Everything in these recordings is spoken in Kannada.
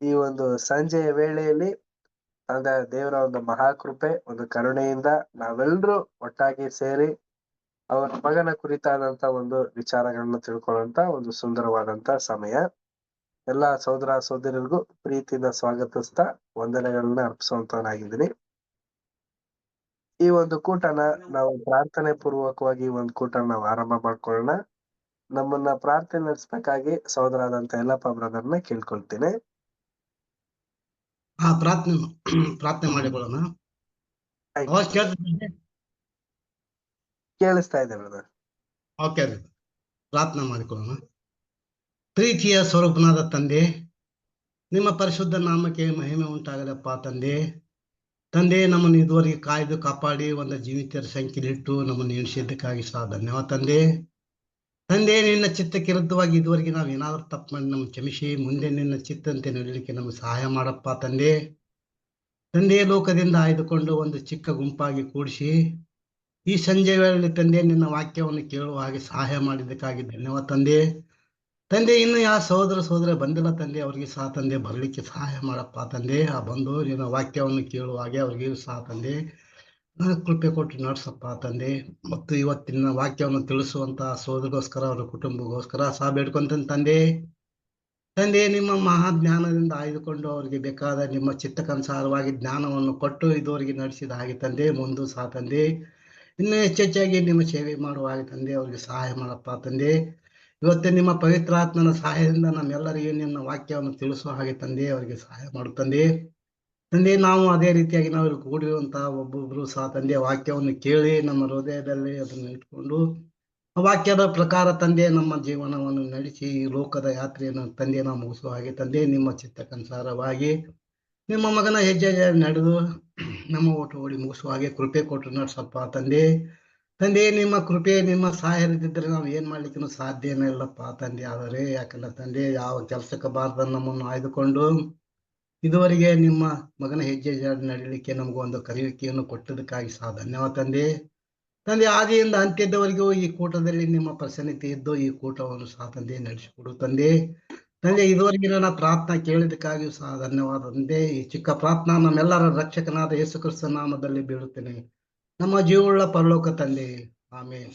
ಈ ಒಂದು ಸಂಜೆಯ ವೇಳೆಯಲ್ಲಿ ತಂದೆ ದೇವರ ಒಂದು ಮಹಾಕೃಪೆ, ಒಂದು ಕರುಣೆಯಿಂದ ನಾವೆಲ್ಲರೂ ಒಟ್ಟಾಗಿ ಸೇರಿ ಅವರ ಮಗನ ಕುರಿತಾದಂತ ಒಂದು ವಿಚಾರಗಳನ್ನ ತಿಳ್ಕೊಳ್ಳುವಂತ ಒಂದು ಸುಂದರವಾದಂತ ಸಮಯ. ಎಲ್ಲಾ ಸಹೋದರ ಸಹೋದರಿಯರಿಗೂ ಪ್ರೀತಿಯಿಂದ ಸ್ವಾಗತಿಸ್ತಾ ವಂದನೆಗಳನ್ನ ಅರ್ಪಿಸುವಂತವನಾಗಿದ್ದೀನಿ. ಈ ಒಂದು ಕೂಟನ ನಾವು ಪ್ರಾರ್ಥನೆ ಪೂರ್ವಕವಾಗಿ ಈ ಒಂದು ಕೂಟನ ನಾವು ಆರಂಭ ಮಾಡ್ಕೊಳ್ಳೋಣ. ನಮ್ಮನ್ನ ಪ್ರಾರ್ಥನೆ ನಡೆಸಬೇಕಾಗಿ ಸಹೋದರಾದಂತ ಯಲ್ಲಪ್ಪ ಬ್ರದರ್ನ ಕೇಳ್ಕೊಳ್ತೀನಿ. ಪ್ರಾರ್ಥನೆ ಮಾಡಿಕೊಳ್ಳೋಣ. ಕೇಳಿಸ್ತಾ ಇದೆ ಬ್ರದರ್. ಓಕೆ ರೀ, ಪ್ರಾರ್ಥನೆ ಮಾಡಿಕೊಳ್ಳೋಣ. ಪ್ರೀತಿಯ ಸ್ವರೂಪನಾದ ತಂದೆ, ನಿಮ್ಮ ಪರಿಶುದ್ಧ ನಾಮಕ್ಕೆ ಮಹಿಮೆ ಉಂಟಾಗಲಪ್ಪ ತಂದೆ. ತಂದೆ, ನಮ್ಮನ್ನು ಇದುವರೆಗೆ ಕಾಯ್ದು ಕಾಪಾಡಿ ಒಂದು ಜೀವಿತರ ಸಂಖ್ಯೆಲಿಟ್ಟು ನಮ್ಮನ್ನು ಎಣಿಸಿದ್ದಕ್ಕಾಗಿ ಸಹ ಧನ್ಯವಾದ ತಂದೆ. ತಂದೆ, ನಿನ್ನ ಚಿತ್ತಕ್ಕೆ ವಿರುದ್ಧವಾಗಿ ಇದುವರೆಗೆ ನಾವು ಏನಾದರೂ ತಪ್ಪು ಮಾಡಿ ನಮ್ಗೆ ಕ್ಷಮಿಸಿ, ಮುಂದೆ ನಿನ್ನ ಚಿತ್ತಂತೆ ನಡೀಲಿಕ್ಕೆ ನಮಗೆ ಸಹಾಯ ಮಾಡಪ್ಪ ತಂದೆ. ತಂದೆ, ಲೋಕದಿಂದ ಆಯ್ದುಕೊಂಡು ಒಂದು ಚಿಕ್ಕ ಗುಂಪಾಗಿ ಕೂಡಿಸಿ ಈ ಸಂಜೆ ವೇಳೆಯಲ್ಲಿ ತಂದೆ ನಿನ್ನ ವಾಕ್ಯವನ್ನು ಕೇಳುವ ಹಾಗೆ ಸಹಾಯ ಮಾಡಿದ್ದಕ್ಕಾಗಿ ಧನ್ಯವಾದ ತಂದೆ. ತಂದೆ, ಇನ್ನು ಯಾವ ಸಹೋದರ ಬಂದಿಲ್ಲ ತಂದೆ, ಅವ್ರಿಗೆ ಸಹ ತಂದೆ ಬರಲಿಕ್ಕೆ ಸಹಾಯ ಮಾಡಪ್ಪ ತಂದೆ. ಆ ಬಂದು ನಿನ್ನ ವಾಕ್ಯವನ್ನು ಕೇಳುವ ಹಾಗೆ ಅವ್ರಿಗೂ ಸಹ ತಂದೆ ಕೃಪೆ ಕೊಟ್ಟು ನಡೆಸಪ್ಪ ತಂದೆ. ಮತ್ತು ಇವತ್ತಿನ ವಾಕ್ಯವನ್ನು ತಿಳಿಸುವಂತ ಸಹೋದರಿಗೋಸ್ಕರ ಅವರ ಕುಟುಂಬಗೋಸ್ಕರ ಸಹ ಬೇಡ್ಕೊಂತಂದು ತಂದೆ. ತಂದೆ, ನಿಮ್ಮ ಮಹಾಜ್ಞಾನದಿಂದ ಆಯ್ದುಕೊಂಡು ಅವರಿಗೆ ಬೇಕಾದ ನಿಮ್ಮ ಚಿತ್ತಕ್ಕನುಸಾರವಾಗಿ ಜ್ಞಾನವನ್ನು ಕೊಟ್ಟು ಇದುವರೆಗೆ ನಡೆಸಿದ ಹಾಗೆ ತಂದೆ, ಮುಂದೂ ಸಹ ತಂದೆ ಇನ್ನೂ ಹೆಚ್ಚೆಚ್ಚಾಗಿ ನಿಮ್ಮ ಸೇವೆ ಮಾಡುವ ಹಾಗೆ ತಂದೆ ಅವರಿಗೆ ಸಹಾಯ ಮಾಡಪ್ಪ ತಂದೆ. ಇವತ್ತೇ ನಿಮ್ಮ ಪವಿತ್ರಾತ್ಮನ ಸಹಾಯದಿಂದ ನಮ್ಮೆಲ್ಲರಿಗೂ ನಿನ್ನ ವಾಕ್ಯವನ್ನು ತಿಳಿಸುವ ಹಾಗೆ ತಂದೆ ಅವರಿಗೆ ಸಹಾಯ ಮಾಡುತ್ತಂದೆ. ತಂದೆ, ನಾವು ಅದೇ ರೀತಿಯಾಗಿ ನಾವು ಕೂಡಿರುವಂತಹ ಒಬ್ಬೊಬ್ರು ಸಹ ತಂದೆ ವಾಕ್ಯವನ್ನು ಕೇಳಿ ನಮ್ಮ ಹೃದಯದಲ್ಲಿ ಅದನ್ನು ಇಟ್ಕೊಂಡು ವಾಕ್ಯದ ಪ್ರಕಾರ ತಂದೆ ನಮ್ಮ ಜೀವನವನ್ನು ನಡೆಸಿ ಈ ಲೋಕದ ಯಾತ್ರೆಯನ್ನು ತಂದೆ ನಾವು ಮುಗಿಸುವ ಹಾಗೆ ತಂದೆ ನಿಮ್ಮ ಚಿತ್ತಕ್ಕನುಸಾರವಾಗಿ ನಿಮ್ಮ ಮಗನ ಹೆಜ್ಜೆ ನಡೆದು ನಮ್ಮ ಓಟ ಓಡಿ ಮುಗಿಸುವ ಹಾಗೆ ಕೃಪೆ ಕೊಟ್ಟು ನಡೆಸಪ್ಪ ತಂದೆ. ತಂದೆ, ನಿಮ್ಮ ಕೃಪೆ ನಿಮ್ಮ ಸಹಾಯ ಇದ್ದಿದ್ರೆ ನಾವು ಏನ್ ಮಾಡ್ಲಿಕ್ಕೂ ಸಾಧ್ಯನೇ ಇಲ್ಲಪ್ಪ ತಂದೆ. ಆದರೆ ಯಾಕಂದ್ರೆ ತಂದೆ, ಯಾವ ಕೆಲಸಕ್ಕೆ ಬಾರ್ದ ನಮ್ಮನ್ನು ಆಯ್ದುಕೊಂಡು ಇದುವರೆಗೆ ನಿಮ್ಮ ಮಗನ ಹೆಜ್ಜೆ ನಡೀಲಿಕ್ಕೆ ನಮಗೊಂದು ಕರೆಯುವಿಕೆಯನ್ನು ಕೊಟ್ಟದಕ್ಕಾಗಿ ಸಹ ಧನ್ಯವಾದ ತಂದೆ. ತಂದೆ, ಆದಿಯಿಂದ ಅಂತ್ಯದವರೆಗೂ ಈ ಕೂಟದಲ್ಲಿ ನಿಮ್ಮ ಪ್ರಸನ್ನತೆ ಇದ್ದು ಈ ಕೂಟವನ್ನು ಸಹ ತಂದೆ ನಡೆಸಿಕೊಡು ತಂದೆ. ತಂದೆ, ಇದುವರೆಗೆ ನನ್ನ ಪ್ರಾರ್ಥನಾ ಕೇಳಿದಕ್ಕಾಗಿಯೂ ಸಹ ಧನ್ಯವಾದ ತಂದೆ. ಈ ಚಿಕ್ಕ ಪ್ರಾರ್ಥನಾ ನಮ್ಮೆಲ್ಲರ ರಕ್ಷಕನಾದ ಯೇಸು ಕ್ರಿಸ್ತ ನಾಮದಲ್ಲಿ ಬೀಳುತ್ತೇನೆ, ನಮ್ಮ ಜೀವವುಳ್ಳ ಪರಲೋಕ ತಂದೆ. ಆಮೇನ್.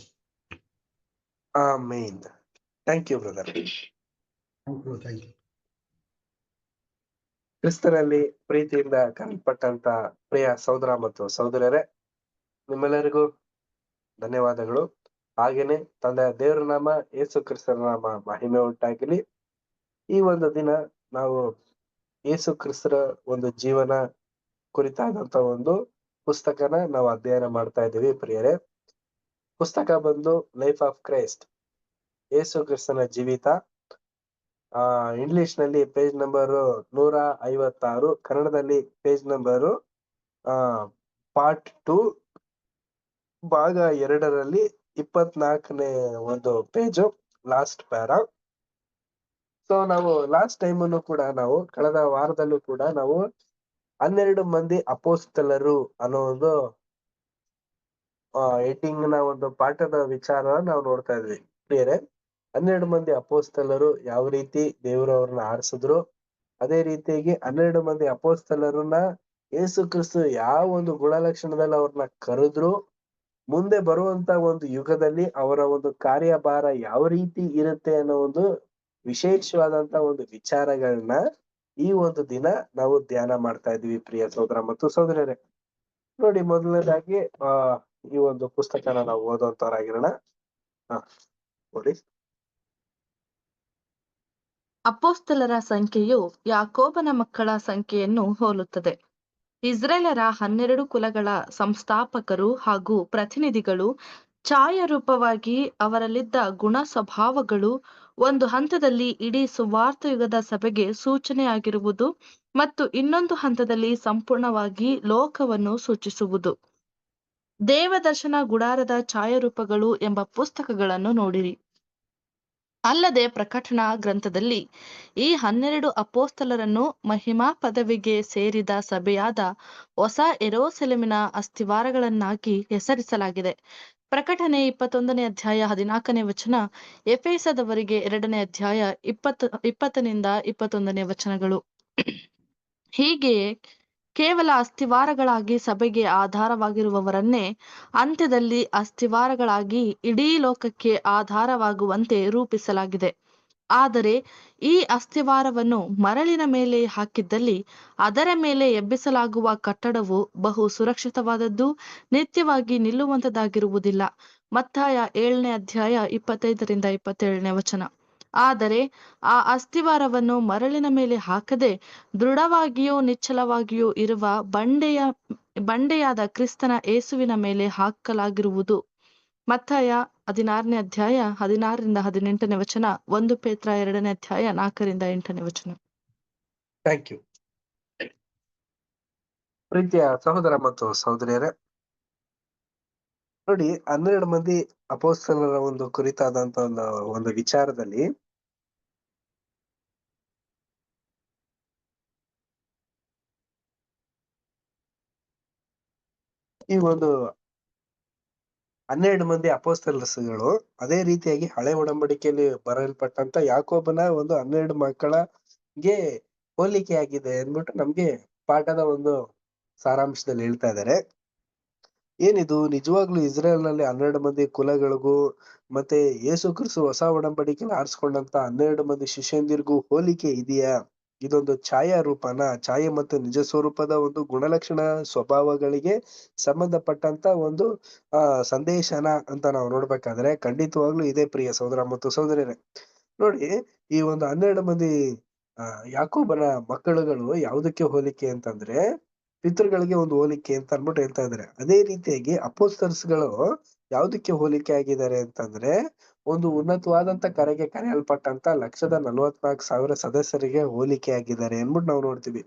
ಆಮೇನ್. Thank you brother. Thank you. ಕ್ರಿಸ್ತನಲ್ಲಿ ಪ್ರೀತಿಯಿಂದ ಕರೆಯಲ್ಪಟ್ಟಂತ ಪ್ರಿಯ ಸಹೋದರ ಮತ್ತು ಸಹೋದರರೇ, ನಿಮ್ಮೆಲ್ಲರಿಗೂ ಧನ್ಯವಾದಗಳು. ಹಾಗೇನೆ ತಂದೆ ದೇವರ ನಾಮ ಯೇಸು ಕ್ರಿಸ್ತನ ನಾಮ ಮಹಿಮೆ ಉಂಟಾಗಲಿ. ಈ ಒಂದು ದಿನ ನಾವು ಯೇಸು ಕ್ರಿಸ್ತರ ಒಂದು ಜೀವನ ಕುರಿತಾದಂತ ಒಂದು ಪುಸ್ತಕನ ನಾವು ಅಧ್ಯಯನ ಮಾಡ್ತಾ ಇದ್ದೀವಿ ಪ್ರಿಯರೇ. ಪುಸ್ತಕ ಬಂದು ಲೈಫ್ ಆಫ್ ಕ್ರೈಸ್ಟ್, ಯೇಸು ಕ್ರಿಸ್ತನ ಜೀವಿತ. ಇಂಗ್ಲಿಷ್ ನಲ್ಲಿ ಪೇಜ್ ನಂಬರ್ 156, ಕನ್ನಡದಲ್ಲಿ ಪೇಜ್ ನಂಬರ್ ಪಾರ್ಟ್ 2 ಭಾಗ 2ರಲ್ಲಿ 24ನೇ ಒಂದು ಪೇಜು, ಲಾಸ್ಟ್ ಪ್ಯಾರಾ. ಸೊ ನಾವು ಲಾಸ್ಟ್ ಟೈಮನ್ನು ಕೂಡ ನಾವು ಕಳೆದ ವಾರದಲ್ಲೂ ಕೂಡ ನಾವು 12 ಮಂದಿ ಅಪೊಸ್ತಲರು ಅನ್ನೋ ಒಂದು ಹೆಡ್ಡಿಂಗ್ ನ ಒಂದು ಪಾಠದ ವಿಚಾರ ನಾವು ನೋಡ್ತಾ ಇದ್ವಿ ಪ್ರಿಯರೇ. 12 ಮಂದಿ ಅಪೊಸ್ತಲರು ಯಾವ ರೀತಿ ದೇವರವ್ರನ್ನ ಆರಿಸಿದ್ರು, ಅದೇ ರೀತಿಯಾಗಿ 12 ಮಂದಿ ಅಪೊಸ್ತಲರನ್ನ ಯೇಸು ಕ್ರಿಸ್ತ ಯಾವ ಒಂದು ಗುಣಲಕ್ಷಣದಲ್ಲಿ ಅವ್ರನ್ನ ಕರೆದ್ರು, ಮುಂದೆ ಬರುವಂತ ಒಂದು ಯುಗದಲ್ಲಿ ಅವರ ಒಂದು ಕಾರ್ಯಭಾರ ಯಾವ ರೀತಿ ಇರುತ್ತೆ ಅನ್ನೋ ಒಂದು ವಿಶೇಷವಾದಂತ ಒಂದು ವಿಚಾರಗಳನ್ನ ಈ ಒಂದು ದಿನ ನಾವು ಧ್ಯಾನ ಮಾಡ್ತಾ ಇದೀವಿ ಪ್ರಿಯ ಸಹೋದರ ಮತ್ತು ಸಹೋದರರೇ. ನೋಡಿ, ಮೊದಲನೇದಾಗಿ ಈ ಒಂದು ಪುಸ್ತಕನ ನಾವು ಓದುವಂತವರಾಗಿರೋಣ. ನೋಡಿ, ಅಪೊಸ್ತಲರ ಸಂಖ್ಯೆಯು ಯಾಕೋಬನ ಮಕ್ಕಳ ಸಂಖ್ಯೆಯನ್ನು ಹೋಲುತ್ತದೆ. ಇಸ್ರೇಲರ 12 ಕುಲಗಳ ಸಂಸ್ಥಾಪಕರು ಹಾಗೂ ಪ್ರತಿನಿಧಿಗಳು ಛಾಯಾರೂಪವಾಗಿ ಅವರಲ್ಲಿದ್ದ ಗುಣ ಸ್ವಭಾವಗಳು ಒಂದು ಹಂತದಲ್ಲಿ ಇಡೀ ಸುವಾರ್ಥ ಯುಗದ ಸಭೆಗೆ ಸೂಚನೆಯಾಗಿರುವುದು ಮತ್ತು ಇನ್ನೊಂದು ಹಂತದಲ್ಲಿ ಸಂಪೂರ್ಣವಾಗಿ ಲೋಕವನ್ನು ಸೂಚಿಸುವುದು. ದೇವದರ್ಶನ ಗುಡಾರದ ಛಾಯಾರೂಪಗಳು ಎಂಬ ಪುಸ್ತಕಗಳನ್ನು ನೋಡಿರಿ. ಅಲ್ಲದೆ ಪ್ರಕಟಣಾ ಗ್ರಂಥದಲ್ಲಿ ಈ 12 ಅಪೊಸ್ತಲರನ್ನು ಮಹಿಮಾ ಪದವಿಗೆ ಸೇರಿದ ಸಭೆಯಾದ ಹೊಸ ಯೆರೂಸಲೇಮಿನ ಅಸ್ತಿವಾರಗಳನ್ನಾಗಿ ಹೆಸರಿಸಲಾಗಿದೆ. ಪ್ರಕಟಣೆ 21ನೇ ಅಧ್ಯಾಯ 14ನೇ ವಚನ, ಎಫೆಸದವರಿಗೆ 2ನೇ ಅಧ್ಯಾಯ 20 ನಿಂದ 21ನೇ ವಚನಗಳು. ಹೀಗೆಯೇ ಕೇವಲ ಅಸ್ಥಿವಾರಗಳಾಗಿ ಸಭೆಗೆ ಆಧಾರವಾಗಿರುವವರನ್ನೇ ಅಂತ್ಯದಲ್ಲಿ ಅಸ್ಥಿವಾರಗಳಾಗಿ ಇಡೀ ಲೋಕಕ್ಕೆ ಆಧಾರವಾಗುವಂತೆ ರೂಪಿಸಲಾಗಿದೆ. ಆದರೆ ಈ ಅಸ್ಥಿವಾರವನ್ನು ಮರಳಿನ ಮೇಲೆ ಹಾಕಿದ್ದಲ್ಲಿ ಅದರ ಮೇಲೆ ಎಬ್ಬಿಸಲಾಗುವ ಕಟ್ಟಡವು ಬಹು ಸುರಕ್ಷಿತವಾದದ್ದು, ನಿತ್ಯವಾಗಿ ನಿಲ್ಲುವಂತದಾಗಿರುವುದಿಲ್ಲ. ಮತ್ತಾಯ 7ನೇ ಅಧ್ಯಾಯ 25-27ನೇ ವಚನ. ಆದರೆ ಆ ಅಸ್ಥಿವಾರವನ್ನು ಮರಳಿನ ಮೇಲೆ ಹಾಕದೆ ದೃಢವಾಗಿಯೂ ನಿಶ್ಚಲವಾಗಿಯೂ ಇರುವ ಬಂಡೆಯಾದ ಕ್ರಿಸ್ತನ ಯೇಸುವಿನ ಮೇಲೆ ಹಾಕಲಾಗಿರುವುದು. ಮತ್ತಾಯ 16ನೇ ಅಧ್ಯಾಯ 16-18ನೇ ವಚನ, 1 ಪೇತ್ರ 2ನೇ ಅಧ್ಯಾಯ 4-8ನೇ ವಚನ. Thank you. ಪ್ರೀತಿಯ ಸಹೋದರ ಮತ್ತು ಸಹೋದರಿಯರೇ, ನೋಡಿ 12 ಮಂದಿ ಅಪೊಸ್ತಲರ ಒಂದು ಕುರಿತಾದಂತ ಒಂದು ವಿಚಾರದಲ್ಲಿ ಈ ಒಂದು 12 ಮಂದಿ ಅಪೊಸ್ತಲರುಗಳು ಅದೇ ರೀತಿಯಾಗಿ ಹಳೆ ಒಡಂಬಡಿಕೆಯಲ್ಲಿ ಬರೆಯಲ್ಪಟ್ಟಂತ ಯಾಕೋಬನ ಒಂದು 12 ಮಕ್ಕಳಿಗೆ ಹೋಲಿಕೆಯಾಗಿದೆ ಅಂದ್ಬಿಟ್ಟು ನಮ್ಗೆ ಪಾಠದ ಒಂದು ಸಾರಾಂಶದಲ್ಲಿ ಹೇಳ್ತಾ ಇದ್ದಾರೆ. ಏನಿದು ನಿಜವಾಗ್ಲೂ ಇಸ್ರೇಲ್ ನಲ್ಲಿ 12 ಮಂದಿ ಕುಲಗಳಿಗೂ ಮತ್ತೆ ಯೇಸು ಕ್ರಿಸ್ತು ಹೊಸ ಒಡಂಬಡಿಕೆಯಲ್ಲಿ ಆರಿಸ್ಕೊಂಡಂತ 12 ಮಂದಿ ಶಿಷ್ಯಂದಿರಿಗೂ ಹೋಲಿಕೆ ಇದೆಯಾ? ಇದೊಂದು ಛಾಯಾ ರೂಪನ, ಛಾಯೆ ಮತ್ತು ನಿಜ ಸ್ವರೂಪದ ಒಂದು ಗುಣಲಕ್ಷಣ ಸ್ವಭಾವಗಳಿಗೆ ಸಂಬಂಧಪಟ್ಟಂತ ಒಂದು ಸಂದೇಶನ ಅಂತ ನಾವು ನೋಡ್ಬೇಕಾದ್ರೆ ಖಂಡಿತವಾಗ್ಲೂ ಇದೆ ಪ್ರಿಯ ಸಹೋದರ ಮತ್ತು ಸಹೋದರಿಯರೇ. ನೋಡಿ, ಈ ಒಂದು 12 ಮಂದಿ ಯಾಕೋಬನ ಮಕ್ಕಳುಗಳು ಯಾವುದಕ್ಕೆ ಹೋಲಿಕೆ ಅಂತಂದ್ರೆ ಪಿತೃಗಳಿಗೆ ಒಂದು ಹೋಲಿಕೆ ಅಂತ ಅನ್ಬಿಟ್ಟು ಹೇಳ್ತಾ ಇದ್ದಾರೆ. ಅದೇ ರೀತಿಯಾಗಿ ಅಪೊಸ್ತಲರುಗಳು ಯಾವುದಕ್ಕೆ ಹೋಲಿಕೆ ಆಗಿದ್ದಾರೆ ಅಂತಂದ್ರೆ ಒಂದು ಉನ್ನತವಾದಂತ ಕರೆಗೆ ಕರೆಯಲ್ಪಟ್ಟಂತ 1,44,000 ಸದಸ್ಯರಿಗೆ ಹೋಲಿಕೆ ಆಗಿದ್ದಾರೆ ಅಂದ್ಬಿಟ್ಟು ನಾವು ನೋಡ್ತೀವಿ.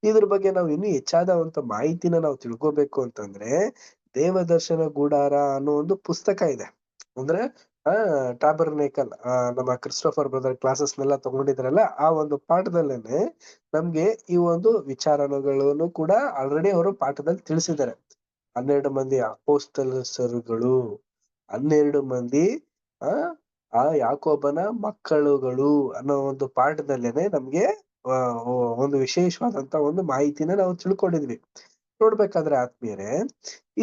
ಇದ್ರ ಬಗ್ಗೆ ನಾವು ಇನ್ನೂ ಹೆಚ್ಚಾದಂತ ಮಾಹಿತಿನ ನಾವು ತಿಳ್ಕೊಬೇಕು ಅಂತಂದ್ರೆ ದೇವದರ್ಶನ ಗೂಡಾರ ಅನ್ನೋ ಒಂದು ಪುಸ್ತಕ ಇದೆ. ಅಂದ್ರೆ ಟಾಬರ್ನೇಕಲ್ ನಮ್ಮ ಕ್ರಿಸ್ಟೋಫರ್ ಬ್ರದರ್ ಕ್ಲಾಸಸ್ನೆಲ್ಲ ತಗೊಂಡಿದ್ರಲ್ಲ, ಆ ಒಂದು ಪಾಠದಲ್ಲೇನೆ ನಮ್ಗೆ ಈ ಒಂದು ವಿಚಾರಗಳನ್ನು ಕೂಡ ಆಲ್ರೆಡಿ ಅವರು ಪಾಠದಲ್ಲಿ ತಿಳಿಸಿದ್ದಾರೆ. 12 ಮಂದಿ ಅಪೊಸ್ತಲರುಗಳು, 12 ಮಂದಿ ಆ ಯಾಕೋಬನ ಮಕ್ಕಳುಗಳು ಅನ್ನೋ ಒಂದು ಪಾಠದಲ್ಲೇನೆ ನಮ್ಗೆ ಒಂದು ವಿಶೇಷವಾದಂತ ಒಂದು ಮಾಹಿತಿನ ನಾವು ತಿಳ್ಕೊಂಡಿದ್ವಿ. ನೋಡ್ಬೇಕಾದ್ರೆ ಆತ್ಮೀಯರೇ,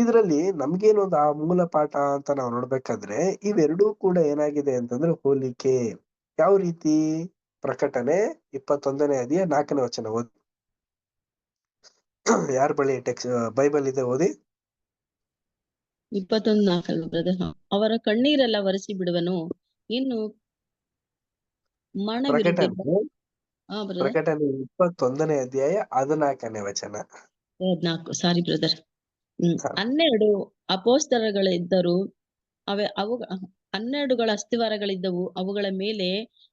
ಇದ್ರಲ್ಲಿ ನಮ್ಗೇನೊಂದು ಆ ಮೂಲ ಪಾಠ ಅಂತ ನಾವು ನೋಡ್ಬೇಕಾದ್ರೆ ಇವೆರಡೂ ಕೂಡ ಏನಾಗಿದೆ ಅಂತಂದ್ರೆ ಹೋಲಿಕೆ. ಯಾವ ರೀತಿ? ಪ್ರಕಟಣೆ 21ನೇ ಅಧ್ಯಾಯ 4ನೇ ವಚನ ಓದಿ. ಯಾರ ಬಳಿ ಬೈಬಲ್ ಇದೆ ಓದಿ. 21:4 ಬ್ರದರ್. ಅವರ ಕಣ್ಣೀರೆಲ್ಲ ಒರೆಸಿ ಬಿಡುವನು, ಇನ್ನು ಪ್ರಕಟಣೆ 21ನೇ ಅಧ್ಯಾಯ 14ನೇ ವಚನ. 14. Sorry brother. 12 ಅಪೊಸ್ತಲರುಗಳಿದ್ದರು. ಅವು 12 ಅಸ್ಥಿವಾರಗಳಿದ್ದವು. ಅವುಗಳ ಮೇಲೆ